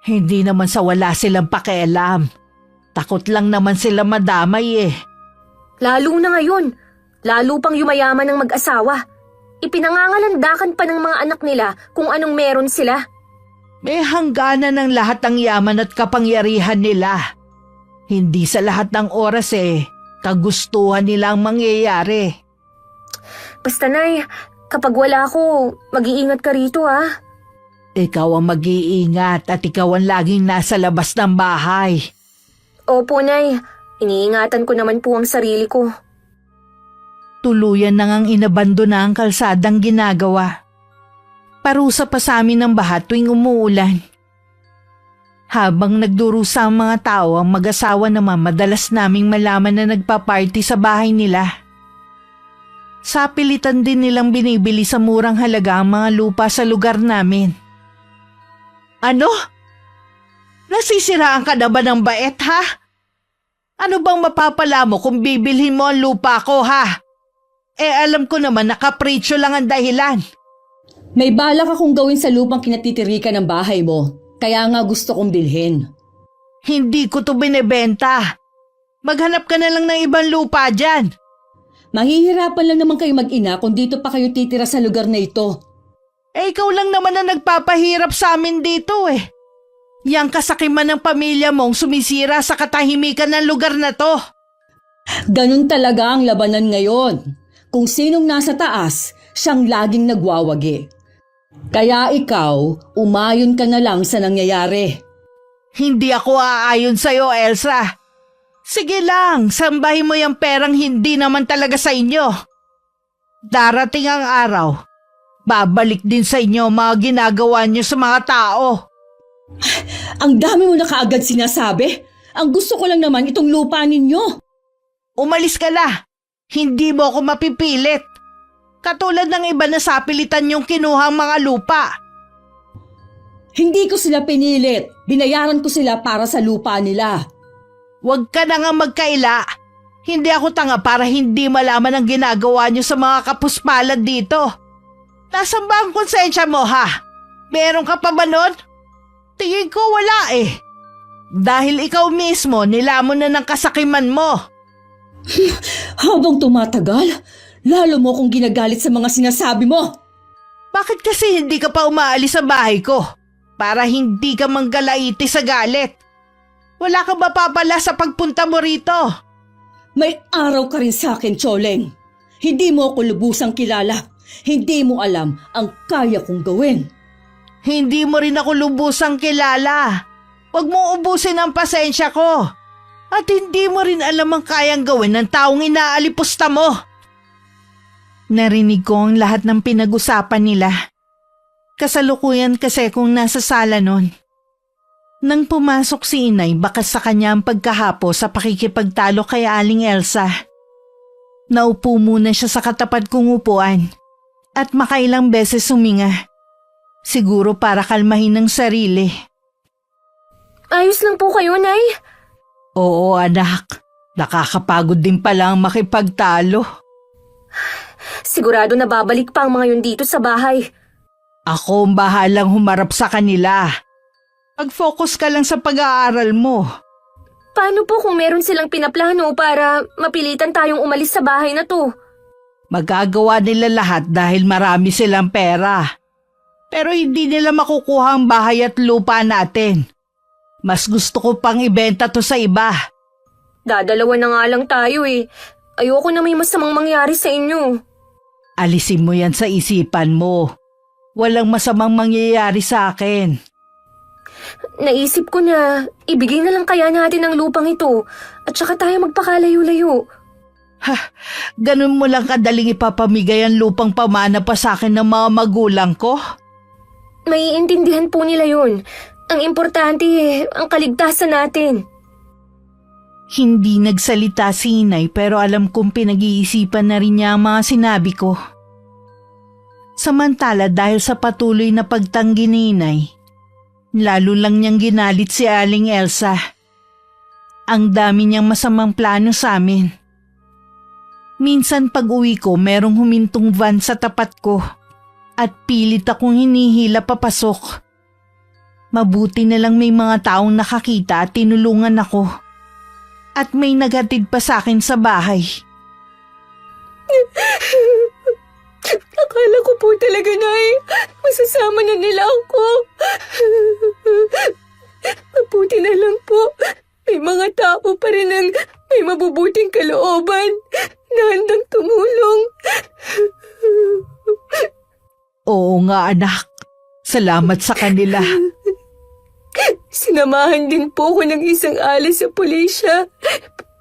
Hindi naman sa wala silang pakialam. Takot lang naman sila madamay. Lalo na ngayon, lalo pang yumayaman ng mag-asawa. Ipinangangalandakan pa ng mga anak nila kung anong meron sila. May hangganan ng lahat ng yaman at kapangyarihan nila. Hindi sa lahat ng oras kagustuhan nilang mangyayari. Basta Nay, kapag wala ako, mag-iingat ka rito ha. Ikaw ang mag-iingat at ikaw ang laging nasa labas ng bahay. Opo Nay, iniingatan ko naman po ang sarili ko. Tuluyan na ngang inabandona ang kalsadang ginagawa. Parusa pa sa amin ng baha tuwing umuulan. Habang nagdurusa ang mga tao, ang mag-asawa naman madalas naming malaman na nagpa-party sa bahay nila. Sa pilitan din nilang binibili sa murang halaga ang mga lupa sa lugar namin. Ano? Nasisiraan ka na ba ng bait ha? Ano bang mapapala mo kung bibilhin mo ang lupa ko ha? Alam ko naman nakapritsyo lang ang dahilan. May balak akong gawin sa lupang kinatitirikan ng bahay mo. Kaya nga gusto kong bilhin. Hindi ko to binebenta. Maghanap ka na lang ng ibang lupa dyan. Mahihirapan lang naman kayo mag-ina kung dito pa kayo titira sa lugar na ito. Ikaw lang naman ang nagpapahirap sa amin dito Yang kasakiman ng pamilya mong sumisira sa katahimikan ng lugar na to. Ganun talaga ang labanan ngayon. Kung sinong nasa taas, siyang laging nagwawagi. Kaya ikaw, umayon ka na lang sa nangyayari. Hindi ako aayon sa'yo, Elsa. Sige lang, sambahin mo yung perang hindi naman talaga sa inyo. Darating ang araw, babalik din sa inyo ang mga ginagawa niyo sa mga tao. Ang dami mo na kaagad sinasabi. Ang gusto ko lang naman itong lupa ninyo. Umalis ka na. Hindi mo ako mapipilit. Katulad ng iba na sapilitan yung kinuhang mga lupa. Hindi ko sila pinilit. Binayaran ko sila para sa lupa nila. Huwag ka na nga magkaila. Hindi ako tanga para hindi malaman ang ginagawa niyo sa mga kapuspalad dito. Nasaan ba ang konsensya mo ha? Meron ka pa ba nun? Tingin ko wala Dahil ikaw mismo nilamon na ng kasakiman mo. Habang tumatagal, lalo mo kong ginagalit sa mga sinasabi mo. Bakit kasi hindi ka pa umaalis sa bahay ko? Para hindi ka manggalaiti sa galit. Wala ka ba papala sa pagpunta mo rito? May araw ka rin sa akin, Choleng. Hindi mo ako lubusang kilala. Hindi mo alam ang kaya kong gawin. Hindi mo rin ako lubusang kilala. Huwag mo ubusin ang pasensya ko. At hindi mo rin alam ang kayang gawin ng taong inaalipusta mo. Narinig ko ang lahat ng pinag-usapan nila. Kasalukuyan kasi kung nasa sala nun. Nang pumasok si Inay, bakas sa kanya ang pagkahapo sa pakikipagtalo kay Aling Elsa. Naupo muna siya sa katapat kong upuan at makailang beses huminga. Siguro para kalmahin ang sarili. Ayos lang po kayo, Nay? Oo anak, nakakapagod din pala ang makipagtalo. Sigurado na babalik pa ang mga yun dito sa bahay. Ako ang bahalang humarap sa kanila. Mag-focus ka lang sa pag-aaral mo. Paano po kung meron silang pinaplano para mapilitan tayong umalis sa bahay na to? Magagawa nila lahat dahil marami silang pera. Pero hindi nila makukuha ang bahay at lupa natin. Mas gusto ko pang ibenta to sa iba. Dadalawa na nga lang tayo Ayoko na may masamang mangyari sa inyo. Alisin mo yan sa isipan mo. Walang masamang mangyayari sa akin. Naisip ko na ibigay na lang kaya natin ang lupang ito at saka tayo magpakalayo-layo. Ganun mo lang kadaling ipapamigay ang lupang pamana pa sa akin ng mga magulang ko? Maiintindihan po nila yun. Ang importante ang kaligtasan natin. Hindi nagsalita si inay pero alam kong pinag-iisipan na rin niya ang mga sinabi ko. Samantala dahil sa patuloy na pagtanggi ni inay, lalo lang niyang ginalit si Aling Elsa. Ang dami niyang masamang plano sa amin. Minsan pag uwi ko merong humintong van sa tapat ko at pilit akong hinihila papasok. Mabuti na lang may mga taong nakakita at tinulungan ako. At may naghatid pa sa akin sa bahay. Akala ko po talaga na masasama na nila ako. Mabuti na lang po. May mga tao pa rin ang may mabubuting kalooban na handang tumulong. Oo nga anak, salamat sa kanila. Sinamahan din po ako ng isang alis sa pulisya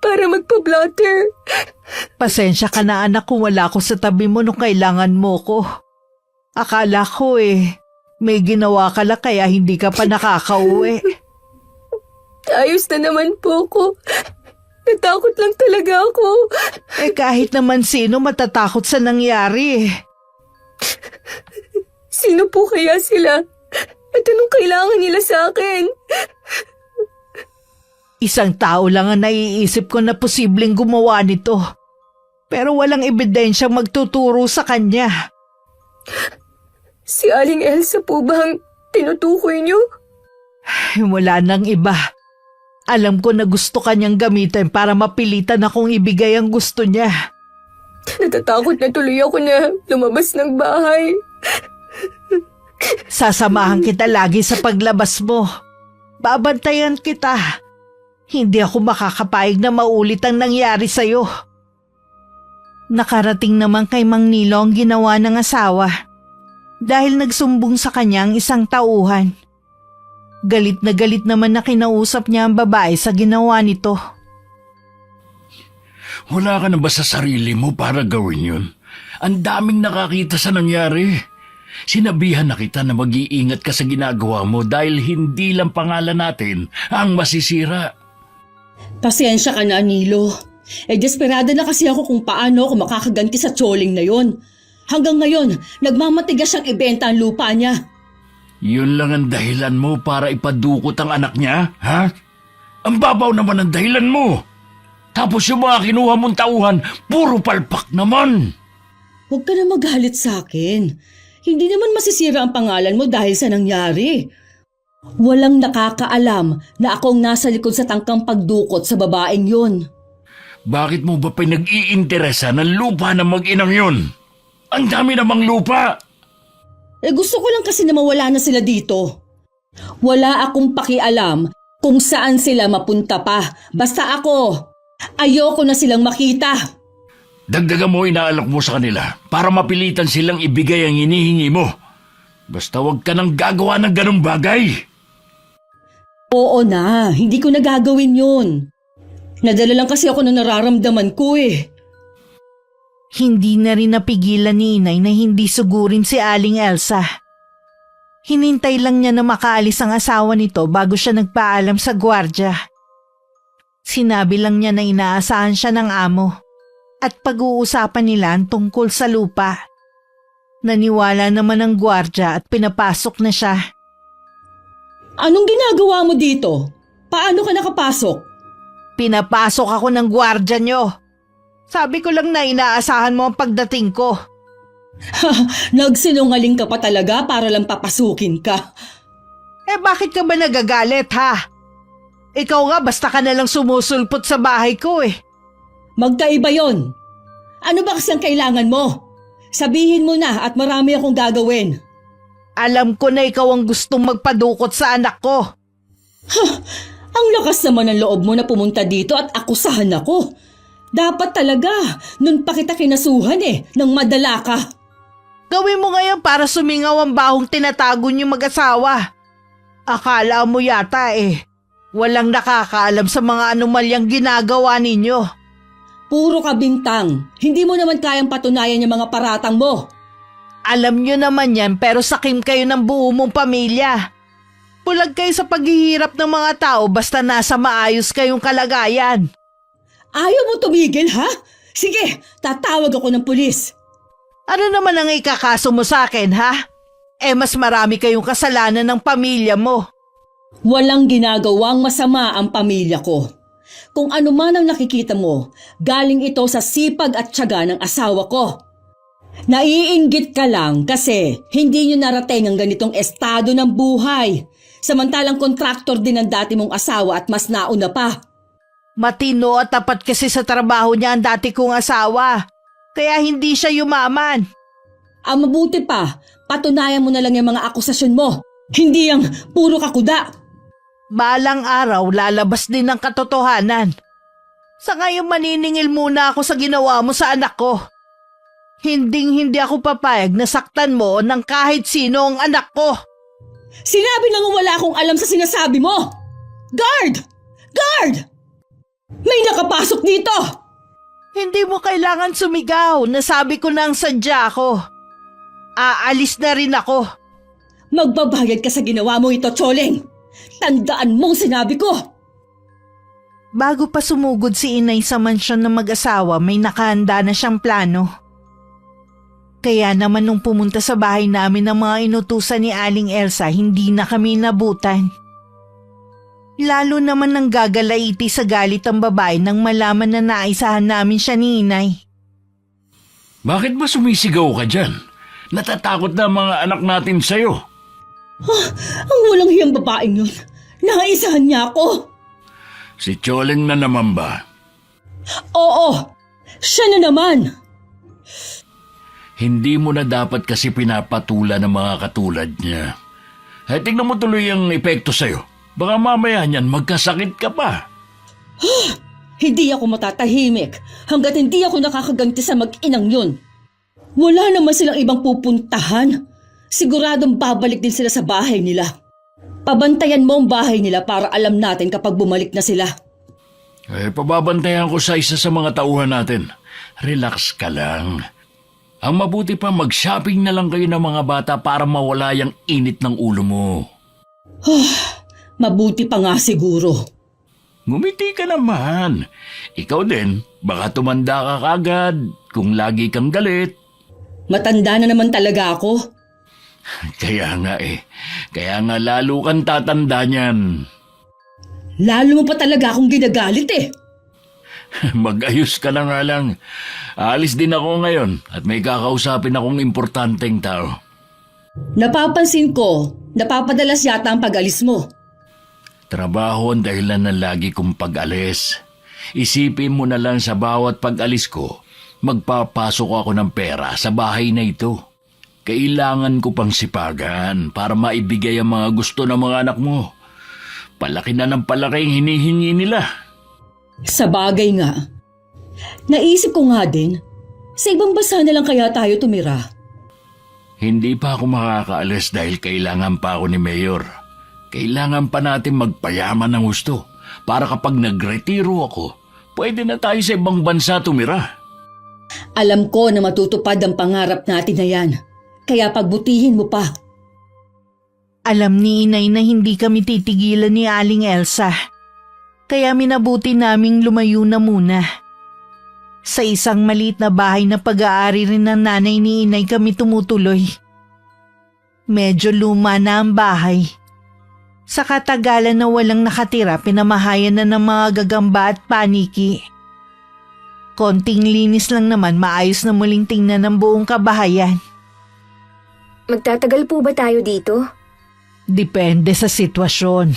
para magpa-blotter. Pasensya ka na anak kung wala ko sa tabi mo nung kailangan mo ko. Akala ko may ginawa ka lang kaya hindi ka pa nakakauwi. Ayos na naman po ko. Natakot lang talaga ako. Kahit naman sino matatakot sa nangyari. Sino po kaya sila? At anong kailangan nila sa akin? Isang tao lang ang naiisip ko na posibleng gumawa nito. Pero walang ebidensyang magtuturo sa kanya. Si Aling Elsa po ba ang tinutukoy niyo? Wala nang iba. Alam ko na gusto kanyang gamitin para mapilitan akong ibigay ang gusto niya. Natatakot na tuloy ako na lumabas ng bahay. Sasamahan kita lagi sa paglabas mo. Babantayan kita. Hindi ako makakapayag na maulit ang nangyari sa'yo. Nakarating naman kay Mang Nilo ang ginawa ng asawa dahil nagsumbong sa kanya ang isang tauhan. Galit naman na kinausap niya ang babae sa ginawa nito. Wala ka na ba sa sarili mo para gawin yun? Ang daming nakakita sa nangyari. Sinabihan na kita na mag-iingat ka sa ginagawa mo dahil hindi lang pangalan natin ang masisira. Pasensya ka na, Nilo. Desperada na kasi ako kung paano ako makakaganti sa tsoling na yon. Hanggang ngayon, nagmamatigas siyang ibenta ang lupa niya. Yun lang ang dahilan mo para ipadukot ang anak niya, ha? Ang babaw naman ang dahilan mo. Tapos yung mga kinuha mong tauhan, puro palpak naman. Huwag ka na magalit sa akin. Hindi naman masisira ang pangalan mo dahil sa nangyari. Walang nakakaalam na akong nasa likod sa tangkang pagdukot sa babaeng yun. Bakit mo ba pinag-iinteresa ng lupa ng mag-inang yun? Ang dami namang lupa. Gusto ko lang kasi na mawala na sila dito. Wala akong pakialam kung saan sila mapunta pa. Basta ako, ayoko na silang makita. Dagdagan mo inaalok mo sa kanila para mapilitan silang ibigay ang hinihingi mo. Basta wag ka nang gagawa ng ganong bagay. Oo na, hindi ko na gagawin yun. Nadala lang kasi ako ng nararamdaman ko Hindi na rin napigilan ni inay na hindi sugurin si Aling Elsa. Hinintay lang niya na makaalis ang asawa nito bago siya nagpaalam sa gwardya. Sinabi lang niya na inaasahan siya ng amo at pag-uusapan nila ang tungkol sa lupa. Naniwala naman ang gwardya at pinapasok na siya. Anong ginagawa mo dito? Paano ka nakapasok? Pinapasok ako ng gwardya niyo. Sabi ko lang na inaasahan mo ang pagdating ko. Nagsinungaling ka pa talaga para lang papasukin ka. Bakit ka ba nagagalit ha? Ikaw nga basta ka nalang sumusulpot sa bahay ko Magkaiba yon. Ano ba kasi ang kailangan mo? Sabihin mo na at marami akong gagawin. Alam ko na ikaw ang gustong magpadukot sa anak ko. Ang lakas naman ng loob mo na pumunta dito at akusahan ako. Dapat talaga, nun pa kita kinasuhan nang madala ka. Gawin mo ngayon para sumingaw ang bahong tinatago niyong mag-asawa. Akala mo yata walang nakakaalam sa mga anomalyang ginagawa ninyo. Puro ka bintang, hindi mo naman kayang patunayan yung mga paratang mo. Alam niyo naman yan pero sakim kayo ng buo mong pamilya. Pulag kayo sa paghihirap ng mga tao basta nasa maayos kayong kalagayan. Ayaw mo tumigil, ha? Sige, tatawag ako ng pulis. Ano naman ang ikakaso mo sa akin, ha? Mas marami kayong kasalanan ng pamilya mo. Walang ginagawang masama ang pamilya ko. Kung ano man ang nakikita mo, galing ito sa sipag at tiyaga ng asawa ko. Naiinggit ka lang kasi hindi nyo narating ang ganitong estado ng buhay. Samantalang kontraktor din ang dati mong asawa at mas nauna pa. Matino at tapat kasi sa trabaho niya ang dati kong asawa. Kaya hindi siya yumaman. Ang mabuti pa, patunayan mo na lang yung mga akusasyon mo. Hindi yung puro kakuda. Balang araw lalabas din ang katotohanan. Sa ngayon maniningil muna ako sa ginawa mo sa anak ko. Hindi ako papayag na saktan mo ng kahit sino ang anak ko. Sinabi na nga wala akong alam sa sinasabi mo. Guard! Guard! May nakapasok dito! Hindi mo kailangan sumigaw. Nasabi ko na ang sadya ko. Aalis na rin ako. Magbabayad ka sa ginawa mo ito, Choleng. Tandaan mong sinabi ko. Bago pa sumugod si inay sa mansyon ng mag-asawa, may nakahanda na siyang plano. Kaya naman nung pumunta sa bahay namin ng mga inutusan ni Aling Elsa, hindi na kami nabutan. Lalo naman nang gagalaiti sa galit ang babae nang malaman na naisahan namin siya ni inay. Bakit ba sumisigaw ka dyan? Natatakot na ang mga anak natin sa'yo. Ang walang hiyang babaeng yun. Naisahan niya ako. Si Choleng na naman ba? Oo, siya na naman. Hindi mo na dapat kasi pinapatula ng mga katulad niya. Tingnan mo tuloy ang epekto sa'yo. Baka mamaya niyan magkasakit ka pa. Hindi ako matatahimik hanggat hindi ako nakakaganti sa mag-inang yun. Wala naman silang ibang pupuntahan. Siguradong babalik din sila sa bahay nila. Pabantayan mo ang bahay nila para alam natin kapag bumalik na sila. Pababantayan ko sa isa sa mga tauhan natin. Relax ka lang. Ang mabuti pa mag-shopping na lang kayo ng mga bata para mawala yung init ng ulo mo. Mabuti pa nga siguro. Ngumiti ka naman. Ikaw din, baka tumanda ka kagad kung lagi kang galit. Matanda na naman talaga ako. Kaya nga lalo kang tatanda niyan. Lalo mo pa talaga akong ginagalit Mag-ayos ka na nga lang. Aalis din ako ngayon at may kakausapin akong importanteng tao. Napapansin ko, napapadalas yata ang pag-alis mo. Trabaho ang dahilan ng lagi kong pag-alis. Isipin mo na lang sa bawat pag-alis ko, magpapasok ako ng pera sa bahay na ito. Kailangan ko pang sipagan para maibigay ang mga gusto ng mga anak mo. Palaki na ng palaki ang hinihingi nila. Sa bagay nga. Naisip ko nga din, sa ibang bansa na lang kaya tayo tumira. Hindi pa ako makakaalis dahil kailangan pa ako ni Mayor. Kailangan pa natin magpayaman ng gusto para kapag nagretiro ako, pwede na tayo sa ibang bansa tumira. Alam ko na matutupad ang pangarap natin na yan. Kaya pagbutihin mo pa. Alam ni inay na hindi kami titigilan ni Aling Elsa. Kaya minabuti naming lumayo na muna. Sa isang maliit na bahay na pag-aari rin ng nanay ni inay kami tumutuloy. Medyo luma na ang bahay. Sa katagalan na walang nakatira, pinamahayan na ng mga gagamba at paniki. Konting linis lang naman, maayos na muling tingnan ng buong kabahayan. Magtatagal po ba tayo dito? Depende sa sitwasyon.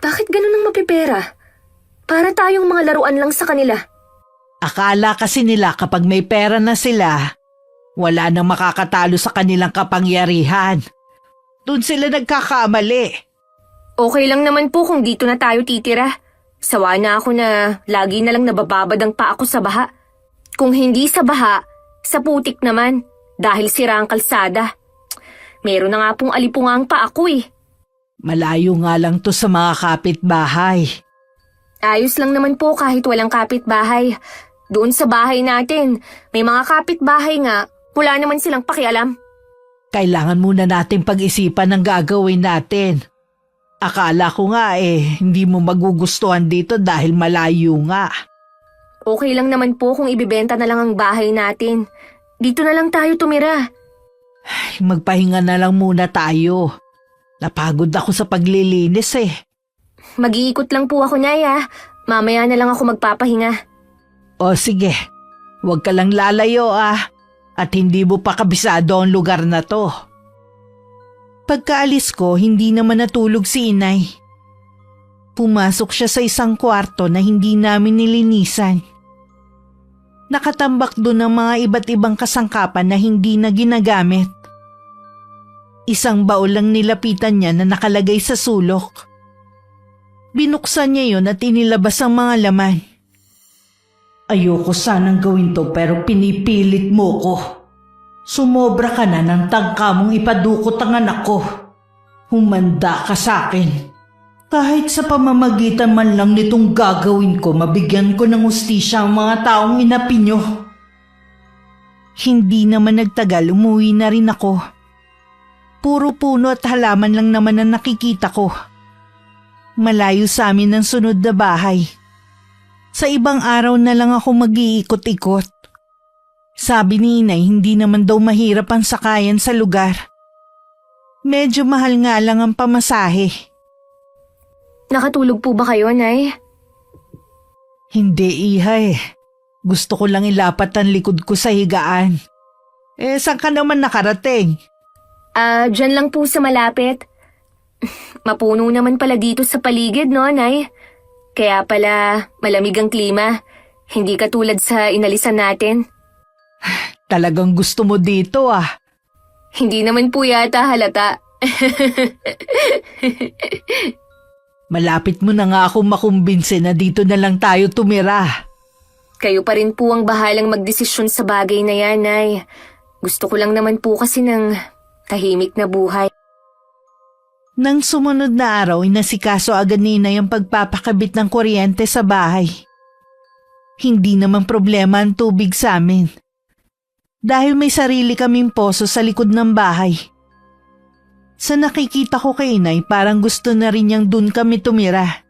Bakit ganun ang mapipera? Para tayong mga laruan lang sa kanila. Akala kasi nila kapag may pera na sila, wala nang makakatalo sa kanilang kapangyarihan. Doon sila nagkakamali. Okay lang naman po kung dito na tayo titira. Sawa na ako na lagi na lang nabababad ang paa ko sa baha. Kung hindi sa baha, sa putik naman dahil sira ang kalsada. Meron na nga pong alipungang paa ko eh. Malayo nga lang to sa mga kapitbahay. Ayos lang naman po kahit walang kapitbahay. Doon sa bahay natin, may mga kapitbahay nga, wala naman silang pakialam. Kailangan muna natin pag-isipan ng gagawin natin. Akala ko nga hindi mo magugustuhan dito dahil malayo nga. Okay lang naman po kung ibibenta na lang ang bahay natin. Dito na lang tayo tumira. Ay, magpahinga na lang muna tayo. Napagod ako sa paglilinis Mag-iikot lang po ako, Nay, ah. Mamaya na lang ako magpapahinga. O sige, huwag ka lang lalayo at hindi mo pa kabisado ang lugar na to. Pagkaalis ko, hindi naman natulog si inay. Pumasok siya sa isang kwarto na hindi namin nilinisan. Nakatambak doon ang mga iba't ibang kasangkapan na hindi na ginagamit. Isang baul lang nilapitan niya na nakalagay sa sulok. Binuksan niya yon at inilabas ang mga laman. Ayoko sanang gawin to pero pinipilit mo ko. Sumobra ka na ng tangka mong ipadukot ang anak ko. Humanda ka sa akin. Kahit sa pamamagitan man lang nitong gagawin ko, mabigyan ko ng hustisya ang mga taong inapi nyo. Hindi naman nagtagal, umuwi na rin ako. Puro puno at halaman lang naman ang nakikita ko. Malayo sa amin ang sunod na bahay. Sa ibang araw na lang ako mag-iikot-ikot. Sabi ni inay, hindi naman daw mahirap ang sakayan sa lugar. Medyo mahal nga lang ang pamasahe. Nakatulog po ba kayo, Nay? Hindi, iha. Gusto ko lang ilapat ang likod ko sa higaan. Saan ka naman nakarating? Dyan lang po sa malapit. Mapuno naman pala dito sa paligid, no, Nay? Kaya pala malamig ang klima. Hindi katulad sa inalisan natin. Talagang gusto mo dito Hindi naman po yata halata. Malapit mo na nga akong makumbinse na dito na lang tayo tumira. Kayo pa rin po ang bahalang magdesisyon sa bagay na yan, Nay. Gusto ko lang naman po kasi ng tahimik na buhay. Nang sumunod na araw, inasikaso agad ni inay ang pagpapakabit ng kuryente sa bahay. Hindi naman problema ang tubig sa amin. Dahil may sarili kaming poso sa likod ng bahay. Sa nakikita ko kay inay, parang gusto na rin niyang dun kami tumira.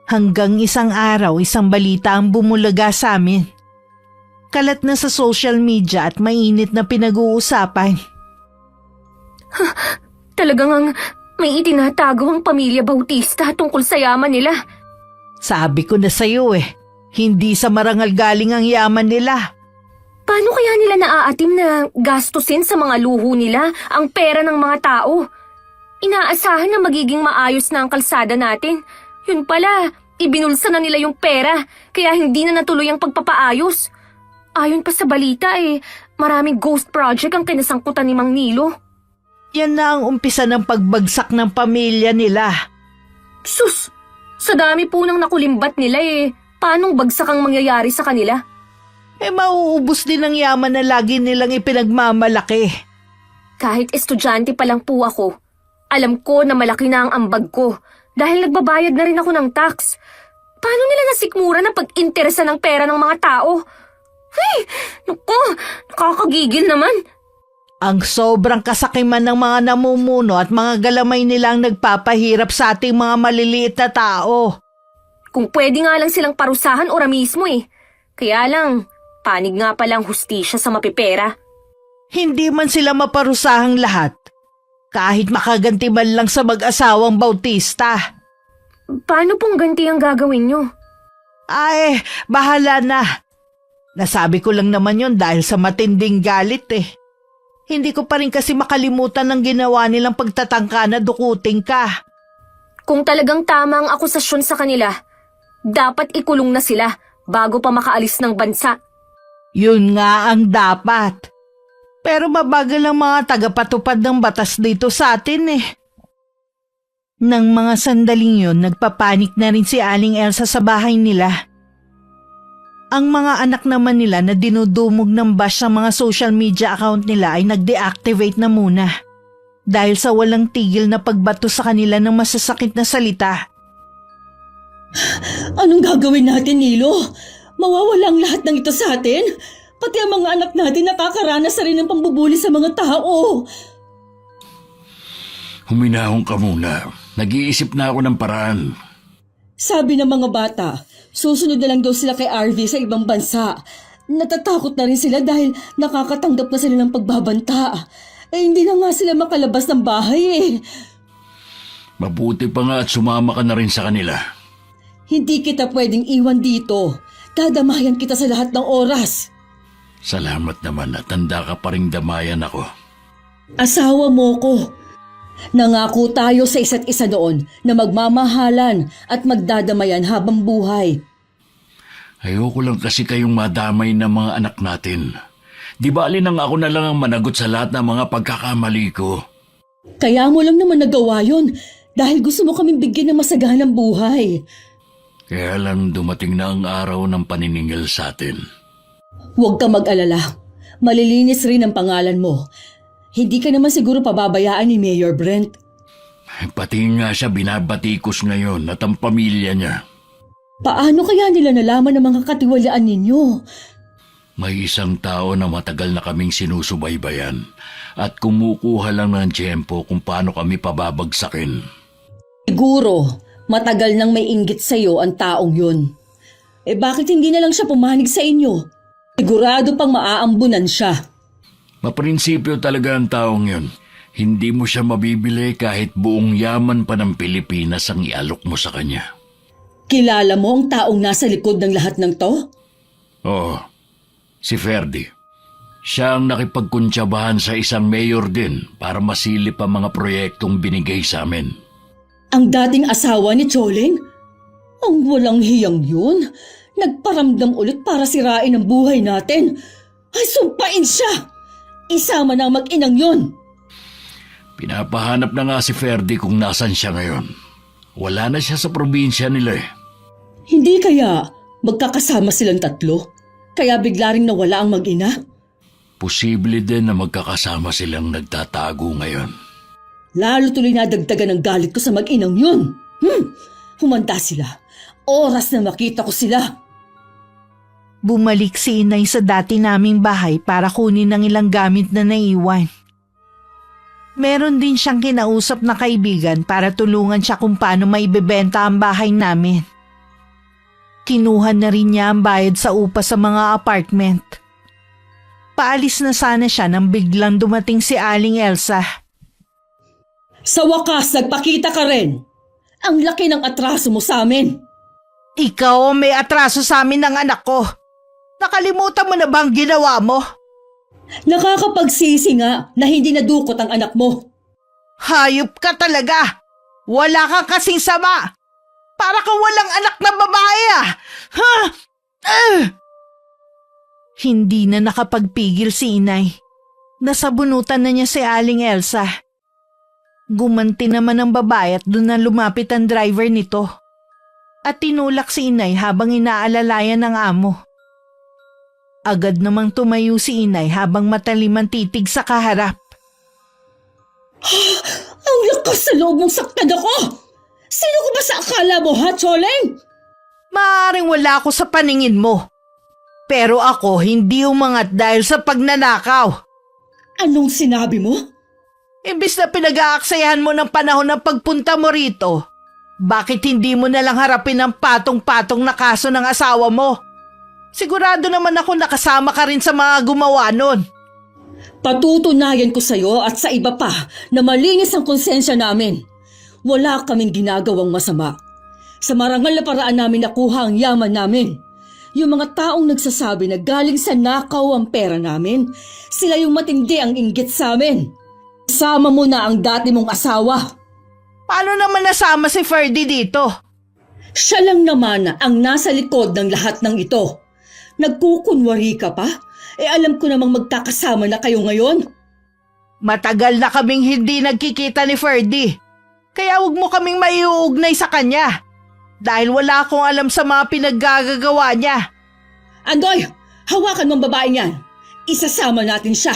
Hanggang isang araw, isang balita ang bumulaga sa amin. Kalat na sa social media at mainit na pinag-uusapan. Talagang may itinatago ang pamilya Bautista tungkol sa yaman nila. Sabi ko na sa'yo hindi sa marangal galing ang yaman nila. Paano kaya nila naaatim na gastusin sa mga luho nila ang pera ng mga tao? Inaasahan na magiging maayos na ang kalsada natin. Yun pala, ibinulsa na nila yung pera kaya hindi na natuloy ang pagpapaayos. Ayon pa sa balita maraming ghost project ang kinasangkutan ni Mang Nilo. Yan na ang umpisa ng pagbagsak ng pamilya nila. Sus! Sa dami po nang nakulimbat nila paanong bagsak ang mangyayari sa kanila? Mauubos din ang yaman na lagi nilang ipinagmamalaki. Kahit estudyante pa lang po ako, alam ko na malaki na ang ambag ko dahil nagbabayad na rin ako ng tax. Paano nila nasikmura ng pag-interesa ng pera ng mga tao? Hey! Naku! Nakakagigil naman! Ang sobrang kasakiman ng mga namumuno at mga galamay nilang nagpapahirap sa ating mga maliliit na tao. Kung pwede nga lang silang parusahan ora mismo Kaya lang, panig nga palang hustisya sa mapipera. Hindi man sila maparusahang lahat. Kahit makaganti man lang sa mag-asawang Bautista. Paano pong ganti ang gagawin nyo? Bahala na. Nasabi ko lang naman yon dahil sa matinding galit Hindi ko pa rin kasi makalimutan ng ginawa nilang pagtatangka na dukutin ka. Kung talagang tama ang akusasyon sa kanila, dapat ikulong na sila bago pa makaalis ng bansa. Yun nga ang dapat. Pero mabagal ang mga tagapatupad ng batas dito sa atin Nang mga sandaling yun, nagpapanik na rin si Aling Elsa sa bahay nila. Ang mga anak naman nila na dinudumog ng bash sa mga social media account nila ay nag-deactivate na muna. Dahil sa walang tigil na pagbato sa kanila ng masasakit na salita. Anong gagawin natin, Nilo? Mawawala ang lahat ng ito sa atin? Pati ang mga anak natin nakakaranas na rin ng pambubuli sa mga tao. Huminahon ka muna. Nag-iisip na ako ng paraan. Sabi ng mga bata, susunod na lang daw sila kay RV sa ibang bansa. Natatakot na rin sila dahil nakakatanggap na sila ng pagbabanta. Hindi na nga sila makalabas ng bahay Mabuti pa nga at sumama ka na rin sa kanila. Hindi kita pwedeng iwan dito. Dadamayan kita sa lahat ng oras. Salamat naman at tanda ka pa ring damayan ako. Asawa mo ko. Nangako tayo sa isa't isa doon na magmamahalan at magdadamayan habang buhay. Ayoko lang kasi kayong madamay ng mga anak natin. Di ba alinang ako na lang ang managot sa lahat ng mga pagkakamali ko? Kaya mo lang naman nagawa yun dahil gusto mo kaming bigyan ng masaganang buhay. Kaya lang dumating na ang araw ng paniningil sa atin. Huwag ka mag-alala. Malilinis rin ang pangalan mo. Hindi ka naman siguro pababayaan ni Mayor Brent. Pati nga siya binabatikos ngayon at ang pamilya niya. Paano kaya nila nalaman ang mga katiwalaan ninyo? May isang tao na matagal na kaming sinusubaybayan at kumukuha lang ng tiyempo kung paano kami pababagsakin. Siguro, matagal nang may inggit sa'yo ang taong yun. Bakit hindi na lang siya pumanig sa inyo? Sigurado pang maaambunan siya. Maprinsipyo talaga ang taong yun. Hindi mo siya mabibili kahit buong yaman pa ng Pilipinas ang ialok mo sa kanya. Kilala mo ang taong nasa likod ng lahat ng to? Oo, si Ferdy. Siya ang nakipagkuntsabahan sa isang mayor din para masilip ang mga proyektong binigay sa amin. Ang dating asawa ni Choling? Ang walang hiyang yun. Nagparamdam ulit para sirain ang buhay natin. Ay, sumpain siya! Isama na ang mag-inang yun. Pinapahanap na nga si Ferdy kung nasan siya ngayon. Wala na siya sa probinsya nila eh. Hindi kaya magkakasama silang tatlo? Kaya bigla ring nawala ang mag-ina? Posible din na magkakasama silang nagtatago ngayon. Lalo tuloy nadagdagan ng galit ko sa mag-inang yun. Humanda sila. Oras na makita ko sila. Bumalik si inay sa dati naming bahay para kunin ang ilang gamit na naiwan. Meron din siyang kinausap na kaibigan para tulungan siya kung paano maibebenta ang bahay namin. Kinuha na rin niya ang bayad sa upa sa mga apartment. Paalis na sana siya nang biglang dumating si Aling Elsa. Sa wakas, nagpakita ka rin. Ang laki ng atraso mo sa amin. Ikaw ang may atraso sa amin ng anak ko. Nakalimutan mo na bang ginawa mo? Nakakapagsisi nga na hindi nadukot ang anak mo. Hayop ka talaga! Wala kang kasing sama! Para kang walang anak na babae Hindi na nakapagpigil si inay. Nasabunutan na niya si Aling Elsa. Gumanti naman ang babae at doon na lumapit ang driver nito. At tinulak si inay habang inaalalayan ng amo. Agad namang tumayo si inay habang matalim ang titig sa kaharap. Ang lakas sa loob mong saktan ako! Sino ko ba sa akala mo, ha, Choleng? Maaaring wala ako sa paningin mo. Pero ako hindi umangat dahil sa pagnanakaw. Anong sinabi mo? Imbis na pinag-aaksayahan mo ng panahon ng pagpunta mo rito, bakit hindi mo nalang harapin ang patong-patong na kaso ng asawa mo? Sigurado naman ako nakasama ka rin sa mga gumawa nun. Patutunayan ko sa'yo at sa iba pa na malinis ang konsensya namin. Wala kaming ginagawang masama. Sa marangal na paraan namin nakuha ang yaman namin. Yung mga taong nagsasabi na galing sa nakaw ang pera namin, sila yung matindi ang inggit sa amin. Sama mo na ang dati mong asawa. Paano naman nasama si Ferdy dito? Siya lang naman ang nasa likod ng lahat ng ito. Nagkukunwari ka pa? Alam ko namang magkakasama na kayo ngayon. Matagal na kaming hindi nagkikita ni Ferdy. Kaya huwag mo kaming maiuugnay sa kanya. Dahil wala akong alam sa mga pinaggagawa niya. Andoy, hawakan mo ang babaeng yan. Isasama natin siya.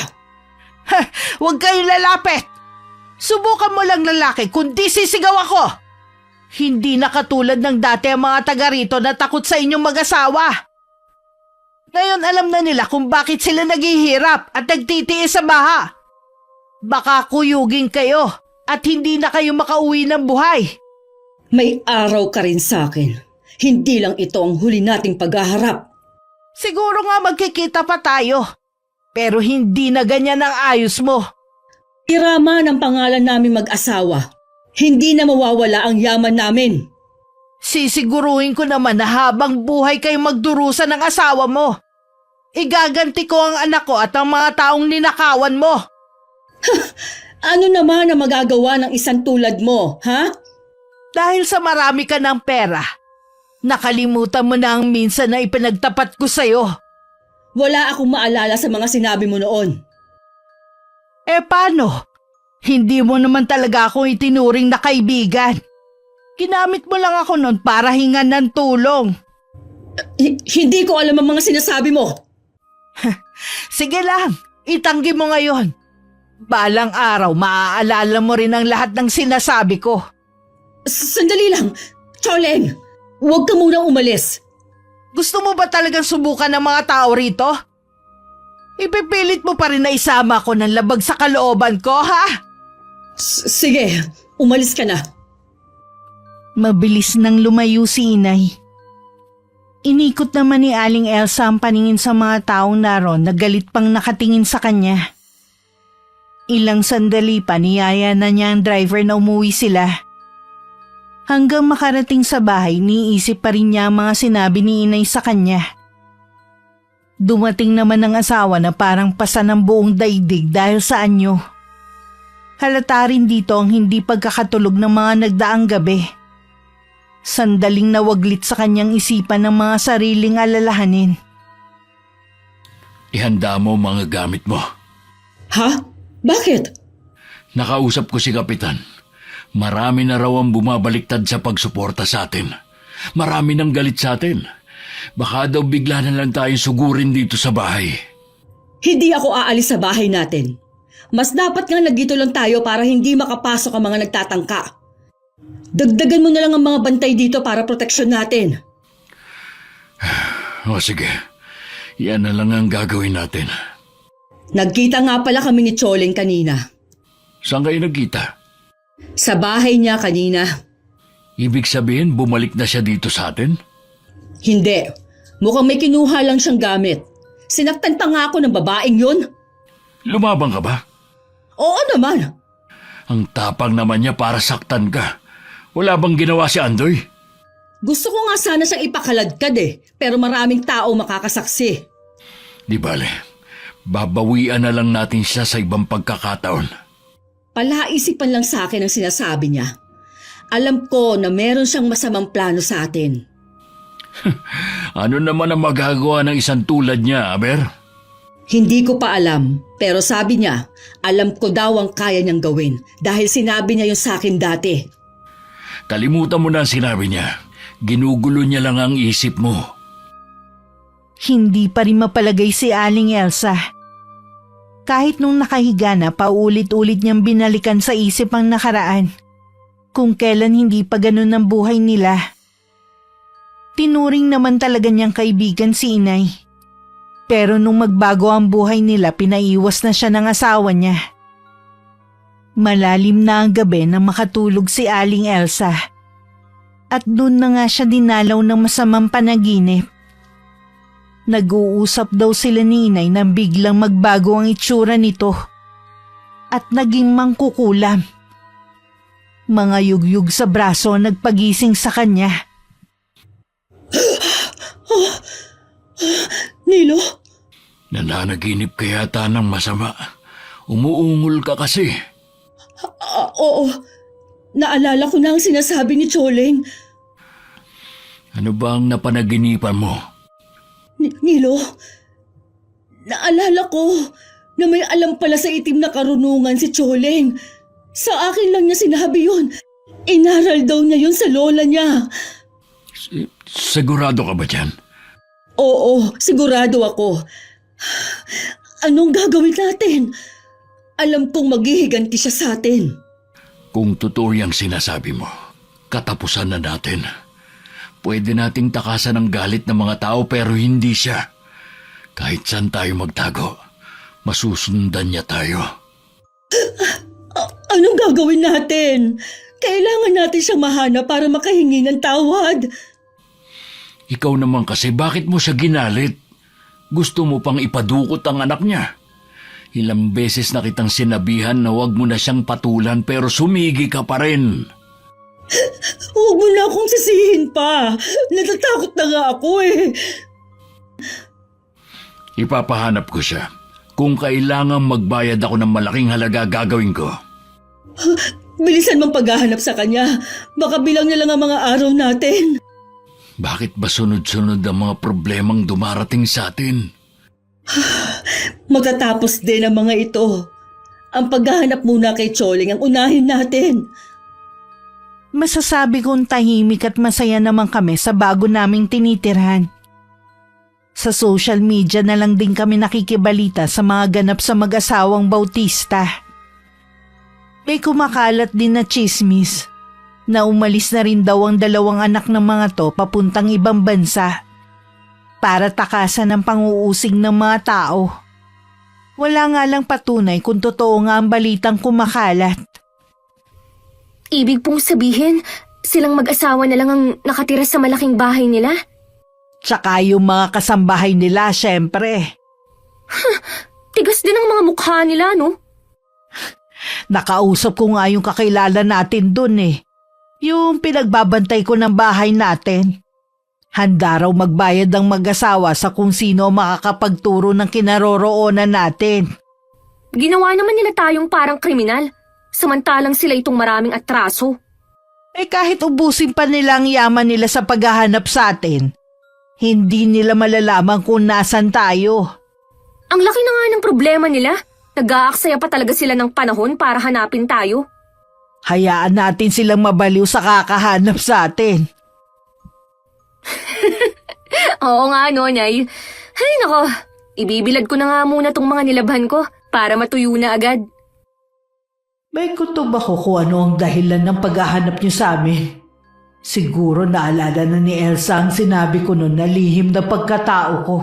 Huwag kayong lalapit. Subukan mo lang lalaki kundi sisigaw ako. Hindi na katulad ng dati ang mga taga rito na takot sa inyong mag-asawa. Ngayon alam na nila kung bakit sila naghihirap at nagtitiis sa baha. Baka kuyugin kayo at hindi na kayo makauwi ng buhay. May araw ka rin sa akin. Hindi lang ito ang huli nating paghaharap. Siguro nga magkikita pa tayo. Pero hindi na ganyan ang ayos mo. Irama ng pangalan namin mag-asawa. Hindi na mawawala ang yaman namin. Sisiguruhin ko naman na habang buhay kayo magdurusa ng asawa mo. Igaganti ko ang anak ko at ang mga taong ninakawan mo. Ano naman ang magagawa ng isang tulad mo, ha? Dahil sa marami ka ng pera, nakalimutan mo na ang minsan na ipinagtapat ko sa'yo. Wala akong maalala sa mga sinabi mo noon. Paano? Hindi mo naman talaga ako itinuring na kaibigan. Ginamit mo lang ako noon para hingan ng tulong. Hindi ko alam ang mga sinasabi mo. Sige lang, itanggi mo ngayon. Balang araw, maaalala mo rin ang lahat ng sinasabi ko. Sandali lang, Choleng. Huwag ka munang umalis. Gusto mo ba talagang subukan ng mga tao rito? Ipipilit mo pa rin na isama ko ng labag sa kalooban ko, ha? Sige, umalis ka na. Mabilis nang lumayo si Inay. Inikot naman ni Aling Elsa ang paningin sa mga taong naroon na galit pang nakatingin sa kanya. Ilang sandali pa niyaya na niya ang driver na umuwi sila. Hanggang makarating sa bahay, niisip pa rin niya ang mga sinabi ni Inay sa kanya. Dumating naman ang asawa na parang pasa ng buong daigdig dahil sa anyo. Halata rin dito ang hindi pagkakatulog ng mga nagdaang gabi. Sandaling nawaglit sa kanyang isipan ng mga sariling alalahanin. Ihanda mo mga gamit mo. Ha? Bakit? Nakausap ko si Kapitan. Marami na raw ang bumabaliktad sa pagsuporta sa atin. Marami nang galit sa atin. Baka daw bigla na lang tayong sugurin dito sa bahay. Hindi ako aalis sa bahay natin. Mas dapat nga nagdito lang tayo para hindi makapasok ang mga nagtatangka. Dagdagan mo na lang ang mga bantay dito para proteksyon natin. O sige, yan na lang ang gagawin natin. Nagkita nga pala kami ni Choleng kanina. Saan kayo nagkita? Sa bahay niya kanina. Ibig sabihin bumalik na siya dito sa atin? Hindi. Mukhang may kinuha lang siyang gamit. Sinaktan pa nga ako ng babaeng yun. Lumabang ka ba? Oo naman. Ang tapang naman niya para saktan ka. Wala bang ginawa si Andoy? Gusto ko nga sana siyang ipakaladkad pero maraming tao makakasaksi. Di bale, babawian na lang natin siya sa ibang pagkakataon. Palaisipan lang sa akin ang sinasabi niya. Alam ko na meron siyang masamang plano sa atin. Ano naman ang magagawa ng isang tulad niya, Aber? Hindi ko pa alam, pero sabi niya, alam ko daw ang kaya niyang gawin dahil sinabi niya yun sa akin dati. Kalimutan mo na ang sinabi niya. Ginugulo niya lang ang isip mo. Hindi pa rin mapalagay si Aling Elsa. Kahit nung nakahiga na, paulit-ulit niyang binalikan sa isip ang nakaraan. Kung kailan hindi pa ganun ang buhay nila. Tinuring naman talaga niyang kaibigan si Inay. Pero nung magbago ang buhay nila, pinaiwas na siya ng asawa niya. Malalim na ang gabi nang makatulog si Aling Elsa. At doon na nga siya dinalaw ng masamang panaginip. Nag-uusap daw sila ni Inay nang biglang magbago ang itsura nito. At naging mangkukulam. Mga yugyug sa braso ang nagpagising sa kanya. Nilo? Nananaginip ka yata ng masama. Umuungol ka kasi. Oo. Naalala ko na ang sinasabi ni Choleng. Ano ba ang napanaginipan mo? Nilo, naalala ko na may alam pala sa itim na karunungan si Choleng. Sa akin lang niya sinabi yun. Inaral daw niya yun sa lola niya. Sigurado ka ba dyan? Oo, sigurado ako. Anong gagawin natin? Alam kong maghihiganti siya sa atin. Kung totoo yung sinasabi mo, katapusan na natin. Pwede nating takasan ang galit ng mga tao pero hindi siya. Kahit saan tayo magtago, masusundan niya tayo. Anong gagawin natin? Kailangan natin siyang mahanap para makahingi ng tawad. Ikaw naman kasi, bakit mo siya ginalit? Gusto mo pang ipadukot ang anak niya? Ilang beses na kitang sinabihan na huwag mo na siyang patulan pero sumigi ka pa rin. Huwag mo na akong sisihin pa. Natatakot na nga ako eh. Ipapahanap ko siya. Kung kailangang magbayad ako ng malaking halaga, gagawin ko. Bilisan mong paghahanap sa kanya. Baka bilang na lang ang mga araw natin. Bakit ba sunod-sunod ang mga problemang dumarating sa atin? Matatapos din ang mga ito. Ang paghahanap muna kay Choling ang unahin natin. Masasabi kong tahimik at masaya naman kami sa bago naming tinitirhan. Sa social media na lang din kami nakikibalita sa mga ganap sa mag-asawang Bautista. May kumakalat din na tsismis na umalis na rin daw ang 2 anak ng mga to papuntang ibang bansa para takasan ang panguusig ng mga tao. Wala nga lang patunay kung totoo nga ang balitang kumakalat. Ibig pong sabihin, silang mag-asawa na lang ang nakatira sa malaking bahay nila? Tsaka yung mga kasambahay nila, syempre. Tigas din ang mga mukha nila, no? Nakausap ko nga yung kakilala natin dun eh. Yung pinagbabantay ko ng bahay natin. Handa raw magbayad ang mag-asawa sa kung sino makakapagturo ng kinaroroonan natin. Ginawa naman nila tayong parang kriminal, samantalang sila itong maraming atraso. Eh kahit ubusin pa nila ang yaman nila sa paghahanap sa atin, hindi nila malalaman kung nasan tayo. Ang laki na nga ng problema nila. Nag-aaksaya pa talaga sila ng panahon para hanapin tayo. Hayaan natin silang mabaliw sa kakahanap sa atin. Oo nga, no, Nay. Ay, nako. Ibibilad ko na nga muna tong mga nilabhan ko para matuyo na agad. May kutob ako kung ano ang dahilan ng paghahanap niyo sa amin. Siguro naalala na ni Elsa ang sinabi ko noon na lihim na pagkatao ko.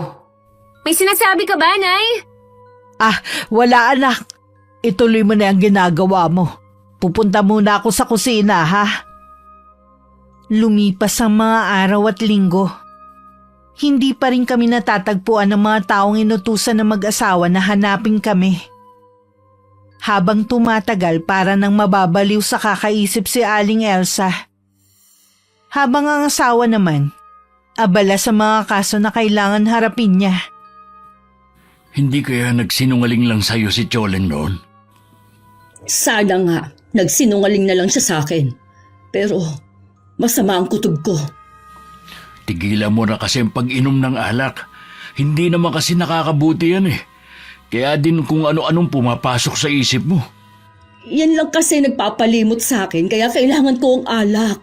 May sinasabi ka ba, Nay? Ah, wala anak. Ituloy mo na ang ginagawa mo. Pupunta muna ako sa kusina, ha? Lumipas ang mga araw at linggo. Hindi pa rin kami natatagpuan ng mga taong inutusan ng mag-asawa na hanapin kami. Habang tumatagal para nang mababaliw sa kakaisip si Aling Elsa. Habang ang asawa naman, abala sa mga kaso na kailangan harapin niya. Hindi kaya nagsinungaling lang sa'yo si Cholen noon? Sana nga, nagsinungaling na lang siya sa akin. Pero masama ang kutob ko. Tigilan mo na kasi ang pag-inom ng alak. Hindi naman kasi nakakabuti yan eh. Kaya din kung ano-anong pumapasok sa isip mo. Yan lang kasi nagpapalimot sa akin kaya kailangan ko ang alak.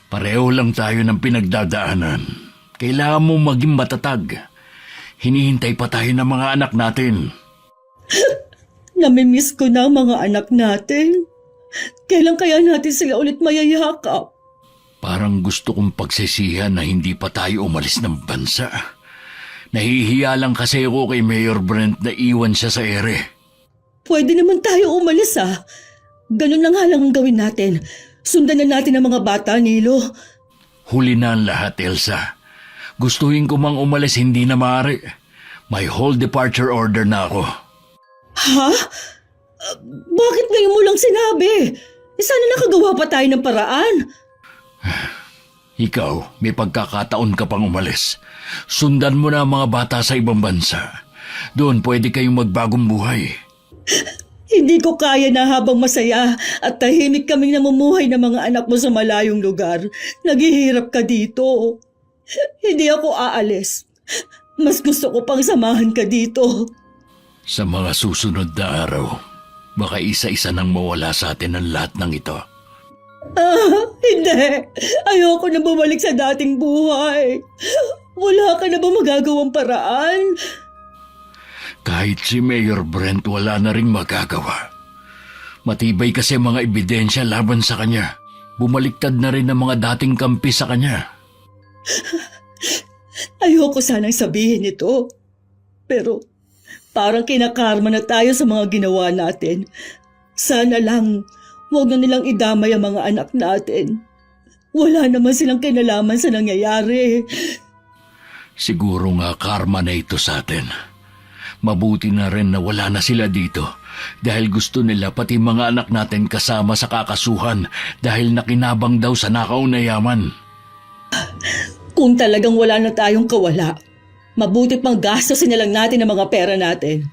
Pareho lang tayo ng pinagdadaanan. Kailangan mo maging matatag. Hinihintay pa tayo ng mga anak natin. Namimiss ko na ang mga anak natin. Kailan kaya natin sila ulit mayayakap? Parang gusto kong pagsisihan na hindi pa tayo umalis ng bansa. Nahihiya lang kasi ako kay Mayor Brent na iwan siya sa ere. Pwede naman tayo umalis ah. Ganun na nga lang ang gawin natin. Sundan na natin ang mga bata, Nilo. Huli na ang lahat, Elsa. Gustuhin ko mang umalis, hindi na maaari. May whole departure order na ako. Ha? Bakit ngayon mo lang sinabi? Sana nakagawa pa tayo ng paraan. Ikaw, may pagkakataon ka pang umalis. Sundan mo na ang mga bata sa ibang bansa. Doon pwede kayong magbagong buhay. Hindi ko kaya na habang masaya at tahimik kaming namumuhay ng mga anak mo sa malayong lugar. Naghihirap ka dito. Hindi ako aalis. Mas gusto ko pang samahan ka dito. Sa mga susunod na araw, baka isa-isa nang mawala sa atin ang lahat ng ito. Hindi. Ayoko na bumalik sa dating buhay. Wala ka na ba magagawang paraan? Kahit si Mayor Brent wala na ring magagawa. Matibay kasi mga ebidensya laban sa kanya. Bumaliktad na rin ang mga dating kampi sa kanya. Ayoko sanang sabihin ito. Pero parang kinakarma na tayo sa mga ginawa natin. Sana lang huwag na nilang idamay ang mga anak natin. Wala naman silang kinalaman sa nangyayari. Siguro nga karma na ito sa atin. Mabuti na rin na wala na sila dito dahil gusto nila pati mga anak natin kasama sa kakasuhan dahil nakinabang daw sa nakaw na yaman. Kung talagang wala na tayong kawala, mabuti pang gastosin na lang natin ang mga pera natin.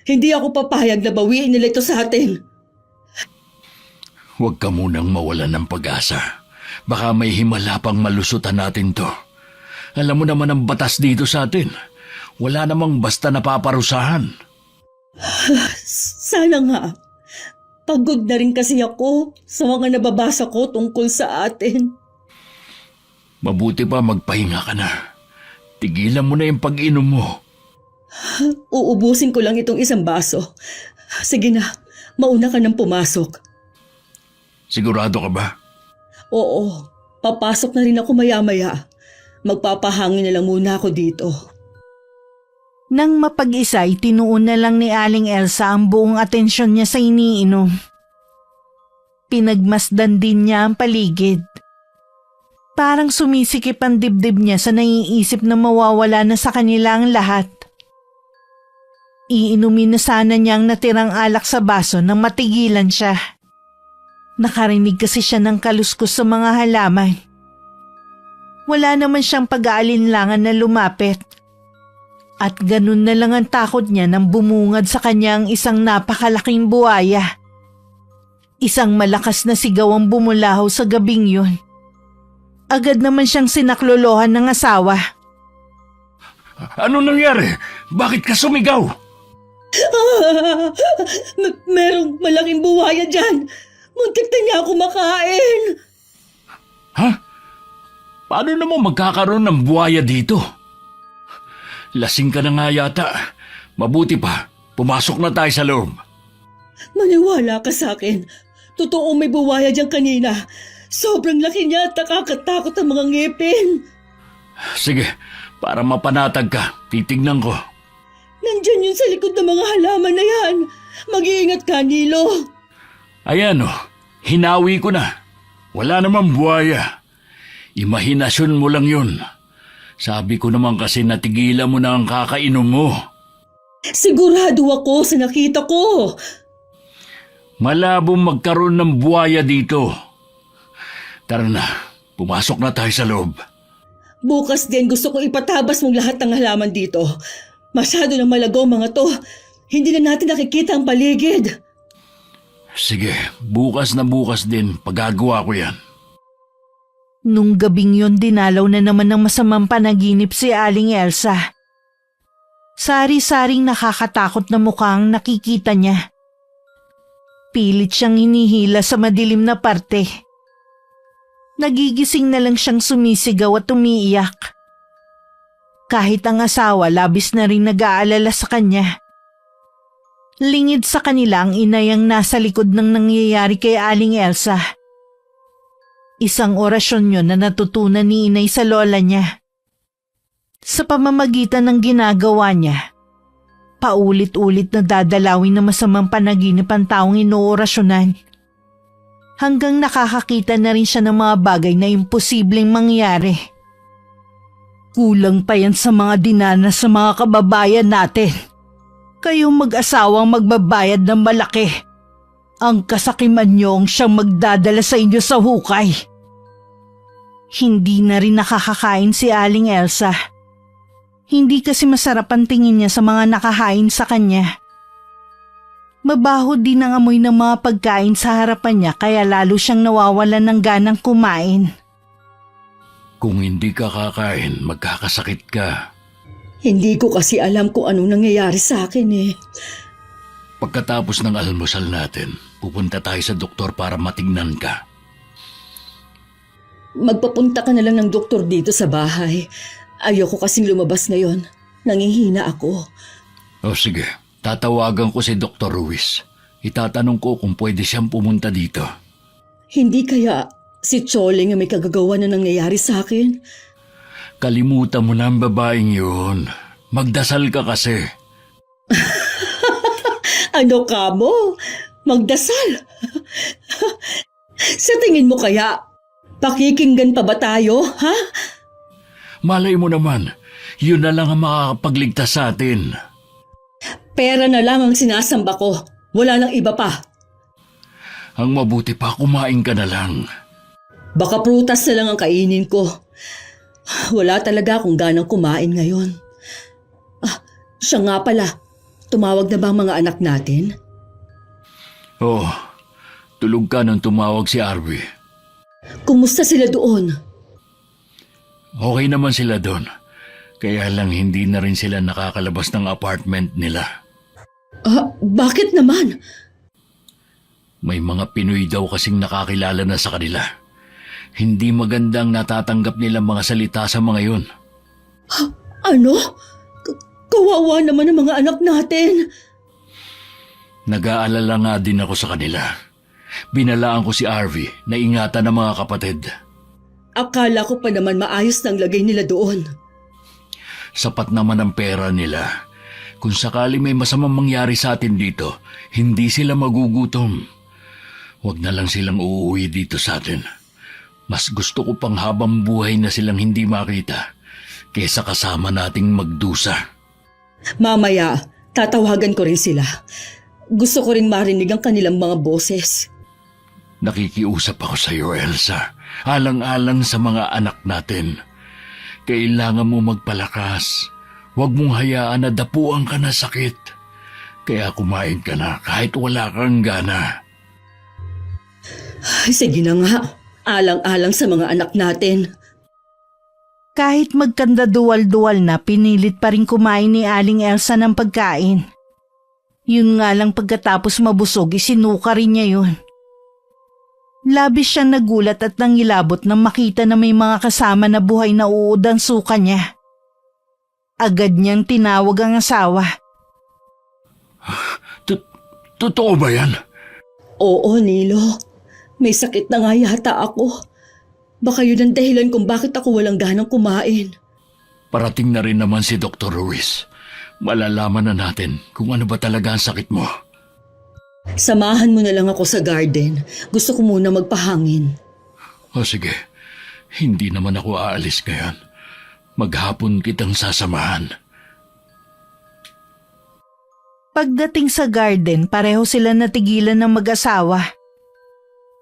Hindi ako papayag na bawiin nila ito sa atin. Huwag ka munang mawalan ng pag-asa. Baka may himala pang malusutan natin to. Alam mo naman ang batas dito sa atin. Wala namang basta napaparusahan. Sana nga. Pagod na rin kasi ako sa mga nababasa ko tungkol sa atin. Mabuti pa magpahinga ka na. Tigilan mo na yung pag-inom mo. Uubusin ko lang itong isang baso. Sige na, mauna ka nang pumasok. Sigurado ka ba? Oo, papasok na rin ako maya-maya. Magpapahangin na lang muna ako dito. Nang mapag-isa ay tinuon na lang ni Aling Elsa ang buong atensyon niya sa iniinom. Pinagmasdan din niya ang paligid. Parang sumisikip ang dibdib niya sa naiisip na mawawala na sa kanila ang lahat. Iinumin na sana niya ang natirang alak sa baso nang matigilan siya. Nakarinig kasi siya ng kaluskos sa mga halaman. Wala naman siyang pag-aalinlangan na lumapit. At ganun na lang ang takot niya nang bumungad sa kanya ang isang napakalaking buhaya. Isang malakas na sigaw ang bumulahaw sa gabing yun. Agad naman siyang sinaklolohan ng asawa. Ano nangyari? Bakit ka sumigaw? Merong malaking buhaya dyan. Muntik na niya ako makain. Ha? Paano naman magkakaroon ng buhaya dito? Lasing ka na nga yata. Mabuti pa, pumasok na tayo sa loob. Maniwala ka sa akin. Totoo may buwaya dyan kanina. Sobrang laki niya at nakakatakot ang mga ngipin. Sige, para mapanatag ka, titignan ko. Nandyan yun sa likod ng mga halaman na yan. Mag-iingat ka, Nilo. Ayan o, hinawi ko na. Wala namang buhaya. Imahinasyon mo lang yun. Sabi ko naman kasi natigilan mo na ang kakainom mo. Sigurado ako sa nakita ko. Malabong magkaroon ng buhaya dito. Tara na, pumasok na tayo sa loob. Bukas din gusto ko ipatabas mong lahat ng halaman dito. Masyado na malagaw mga to. Hindi na natin nakikita ang paligid. Sige, bukas na bukas din, pagagawa ko yan. Nung gabing yon dinalaw na naman ng masamang panaginip si Aling Elsa. Sari-saring nakakatakot na mukha ang nakikita niya. Pilit siyang hinihila sa madilim na parte. Nagigising na lang siyang sumisigaw at umiiyak. Kahit ang asawa labis na rin nag-aalala sa kanya. Lingid sa kanila ang inay ang nasa likod ng nangyayari kay Aling Elsa. Isang orasyon yun na natutunan ni inay sa lola niya. Sa pamamagitan ng ginagawa niya, paulit-ulit na dadalawin na masamang panaginip ang taong inoorasyonan. Hanggang nakakakita na rin siya ng mga bagay na imposibleng mangyari. Kulang pa yan sa mga dinanas sa mga kababayan natin. Kayong mag-asawang magbabayad ng malaki. Ang kasakiman niyo ang siyang magdadala sa inyo sa hukay. Hindi na rin nakakakain si Aling Elsa. Hindi kasi masarap ang tingin niya sa mga nakahain sa kanya. Mabaho din ang amoy ng mga pagkain sa harapan niya kaya lalo siyang nawawalan ng ganang kumain. Kung hindi ka kakain, magkakasakit ka. Hindi ko kasi alam kung anong nangyayari sa akin eh. Pagkatapos ng almusal natin, pupunta tayo sa doktor para matignan ka. magpapunta ka na lang ng doktor dito sa bahay. Ayoko kasing lumabas ngayon. Nangihina ako. O sige, tatawagan ko si Dr. Ruiz. Itatanong ko kung pwede siyang pumunta dito. Hindi kaya si Choling ang may kagagawa na nangyayari sa akin? Kalimutan mo na ang babaeng yun. Magdasal ka kasi. Ano ka mo? Magdasal? Sa tingin mo kaya, pakikinggan pa ba tayo, ha? Malay mo naman, yun na lang ang makakapagligtas sa atin. Pera na lang ang sinasamba ko. Wala nang iba pa. Ang mabuti pa, kumain ka na lang. Baka prutas na lang ang kainin ko. Wala talaga akong ganang kumain ngayon. Siya nga pala. Tumawag na ba ang mga anak natin? Oh, tulog ka nang tumawag si Arby. Kumusta sila doon? Okay naman sila doon. Kaya lang hindi na rin sila nakakalabas ng apartment nila. Bakit naman? May mga Pinoy daw kasing nakakilala na sa kanila. Hindi magandang natatanggap nilang mga salita sa mga yun. Ano? Kawawa naman ang mga anak natin. Nag-aalala nga din ako sa kanila. Binalaan ko si Arby na ingatan ng mga kapatid. Akala ko pa naman maayos ng lagay nila doon. Sapat naman ang pera nila. Kung sakali may masamang mangyari sa atin dito, hindi sila magugutom. Huwag na lang silang uuwi dito sa atin. Mas gusto ko pang habang buhay na silang hindi makita kaysa kasama nating magdusa. Mamaya, tatawagan ko rin sila. Gusto ko rin marinig ang kanilang mga boses. Nakikiusap ako sa iyo, Elsa. Alang-alang sa mga anak natin. Kailangan mo magpalakas. Huwag mong hayaan na dapuan ka na sakit. Kaya kumain ka na kahit wala kang gana. Sige na nga, alang-alang sa mga anak natin. Kahit magkanda-duwal-duwal na, pinilit pa rin kumain ni Aling Elsa ng pagkain. Yun nga lang pagkatapos mabusog, isinuka rin niya yun. Labis siyang nagulat at nangilabot nang makita na may mga kasama na buhay na uod ang suka niya. Agad niyang tinawag ang asawa. Totoo ba yan? Oo, Nilo. May sakit na nga yata ako. Baka yun ang dahilan kung bakit ako walang ganang kumain. Parating na rin naman si Dr. Ruiz. Malalaman na natin kung ano ba talaga ang sakit mo. Samahan mo na lang ako sa garden. Gusto ko muna magpahangin. O sige, hindi naman ako aalis ngayon. Maghapon kitang sasamahan. Pagdating sa garden, pareho sila natigilan ng mag-asawa.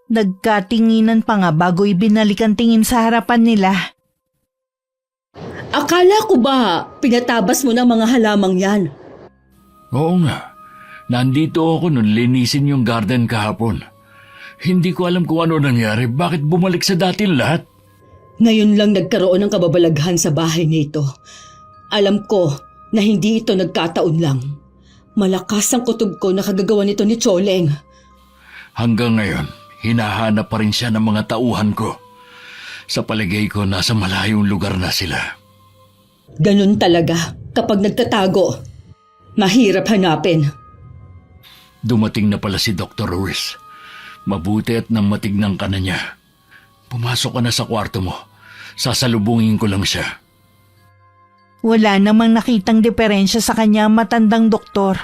Nagkatinginan pa nga bago ibinalik ang tingin sa harapan nila. Akala ko ba pinatabas mo ng mga halamang yan? Oo nga. Nandito ako nung linisin yung garden kahapon. Hindi ko alam kung ano nangyari. Bakit bumalik sa dati lahat? Ngayon lang nagkaroon ng kababalaghan sa bahay nito. Alam ko na hindi ito nagkataon lang. Malakas ang kutob ko na kagagawa nito ni Choleng. Hanggang ngayon, hinahanap pa rin siya ng mga tauhan ko. Sa paligay ko, nasa malayong lugar na sila. Ganun talaga kapag nagtatago. Mahirap hanapin. Dumating na pala si Dr. Ruiz. Mabuti at nang matignan ka na niya. Pumasok ka na sa kwarto mo. Sasalubungin ko lang siya. Wala namang nakitang diferensya sa kanya ang matandang doktor.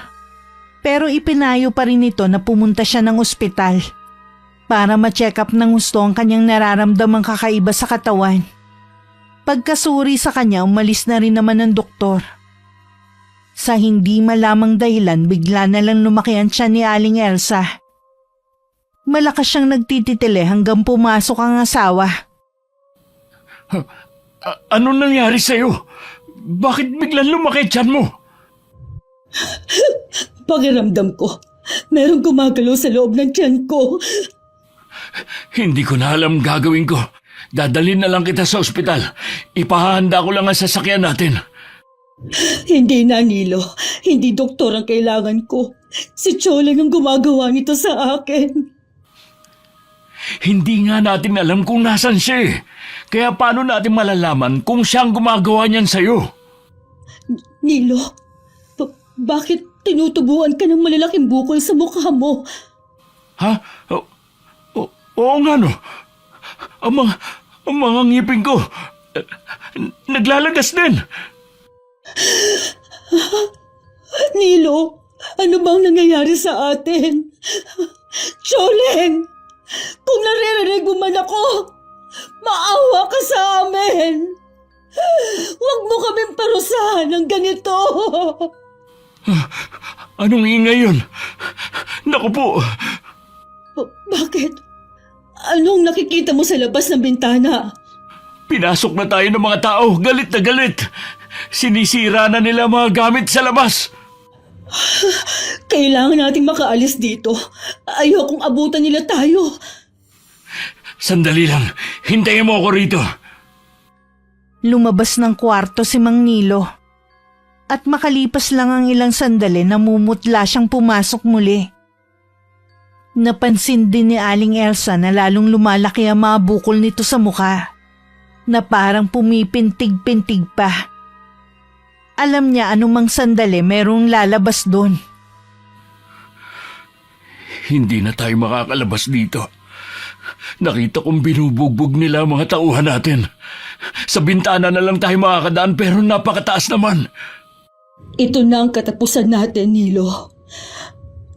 Pero ipinayo pa rin ito na pumunta siya ng ospital para ma-check up ng gusto ang kanyang nararamdamang kakaiba sa katawan. Pagkasuri sa kanya, umalis na rin naman ng doktor. Sa hindi malamang dahilan, bigla na lang lumaki ang tiyan ni Aling Elsa. Malakas siyang nagtititili hanggang pumasok ang asawa. Ano nangyari sa'yo? Bakit biglang lumaki tiyan mo? Pakiramdam ko, merong gumagalaw sa loob ng tiyan ko. Hindi ko na alam gagawin ko. Dadalhin na lang kita sa ospital. Ipahahanda ko lang ang sasakyan natin. Hindi na, Nilo. Hindi doktor ang kailangan ko. Si Choleng ang gumagawa nito sa akin. Hindi nga natin alam kung nasan siya eh. Kaya paano natin malalaman kung siya ang gumagawa niyan sa'yo? Nilo, bakit tinutubuan ka ng malalaking bukol sa mukha mo? Ha? Oo nga no. Ang mga ngipin ko, naglalagas din. Nilo, ano bang nangyayari sa atin? Choleng, kung naririnig mo man ako, maawa ka sa amin. Huwag mo kaming parusahan ng ganito. Anong ingay yun? Naku po. Bakit? Anong nakikita mo sa labas ng bintana? Pinasok na tayo ng mga tao. Galit na galit. Sinisira na nila mga gamit sa labas. Kailangan nating makaalis dito. Ayokong abutan nila tayo. Sandali lang. Hintayin mo ako rito. Lumabas ng kwarto si Mang Nilo. At makalipas lang ang ilang sandali, namumutla siyang pumasok muli. Napansin din ni Aling Elsa na lalong lumalaki ang mga bukol nito sa mukha, na parang pumipintig-pintig pa. Alam niya anumang sandali merong lalabas doon. Hindi na tayo makakalabas dito. Nakita kong binubugbog nila ang mga tauhan natin. Sa bintana na lang tayo makakadaan pero napakataas naman. Ito na ang katapusan natin, Nilo.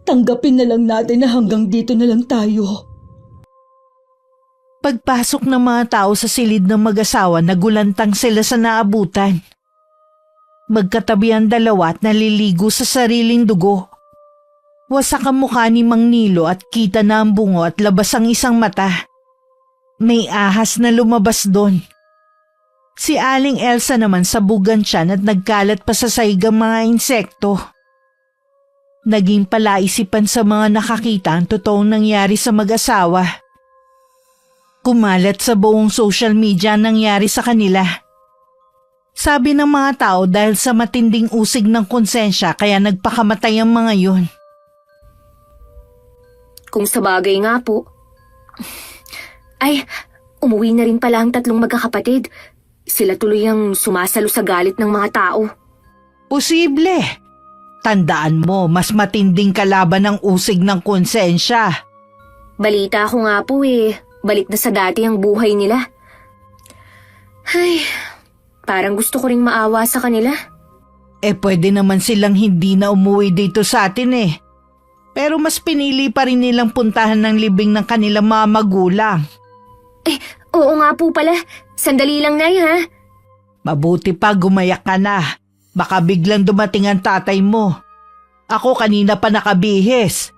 Tanggapin na lang natin na hanggang dito na lang tayo. Pagpasok ng mga tao sa silid ng mag-asawa, nagulantang sila sa naabutan. Magkatabi ang dalawa at naliligo sa sariling dugo. Wasak ang mukha ni Mang Nilo at kita na ang bungo at labas ang isang mata. May ahas na lumabas doon. Si Aling Elsa naman sabugan siya at nagkalat pa sa sahig ang mga insekto. Naging palaisipan sa mga nakakita ang totoong nangyari sa mag-asawa. Kumalat sa buong social media ang nangyari sa kanila. Sabi ng mga tao dahil sa matinding usig ng konsensya kaya nagpakamatay ang mga yun. Kung sa bagay nga po. Ay, umuwi na rin pala ang tatlong magkakapatid. Sila tuloy ang sumasalo sa galit ng mga tao. Posible. Tandaan mo, mas matinding kalaban ng usig ng konsensya. Balita ko nga po balik na sa dati ang buhay nila. Ay, parang gusto ko ring maawa sa kanila. Pwede naman silang hindi na umuwi dito sa atin Pero mas pinili pa rin nilang puntahan ng libing ng kanilang mga magulang. Oo nga po pala. Sandali lang, Nay, ha? Mabuti pa gumayak ka na. Baka biglang dumating ang tatay mo. Ako kanina pa nakabihis.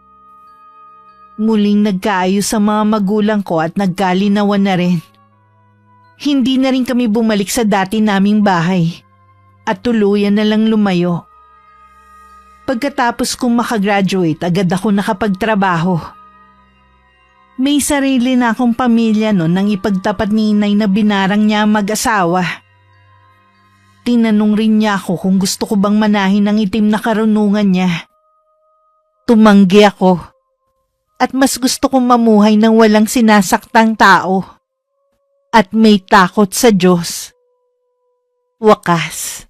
Muling nagkaayos sa mga magulang ko at nagkalinawan na rin. Hindi na rin kami bumalik sa dati naming bahay at tuluyan na lang lumayo. Pagkatapos kong makagraduate, agad ako nakapagtrabaho. May sarili na akong pamilya noon nang ipagtapat ni inay na binarang niya ang mag-asawa. Tinanong rin niya ako kung gusto ko bang manahin ang itim na karunungan niya. Tumanggi ako. At mas gusto kong mamuhay ng walang sinasaktang tao. At may takot sa Diyos. Wakas.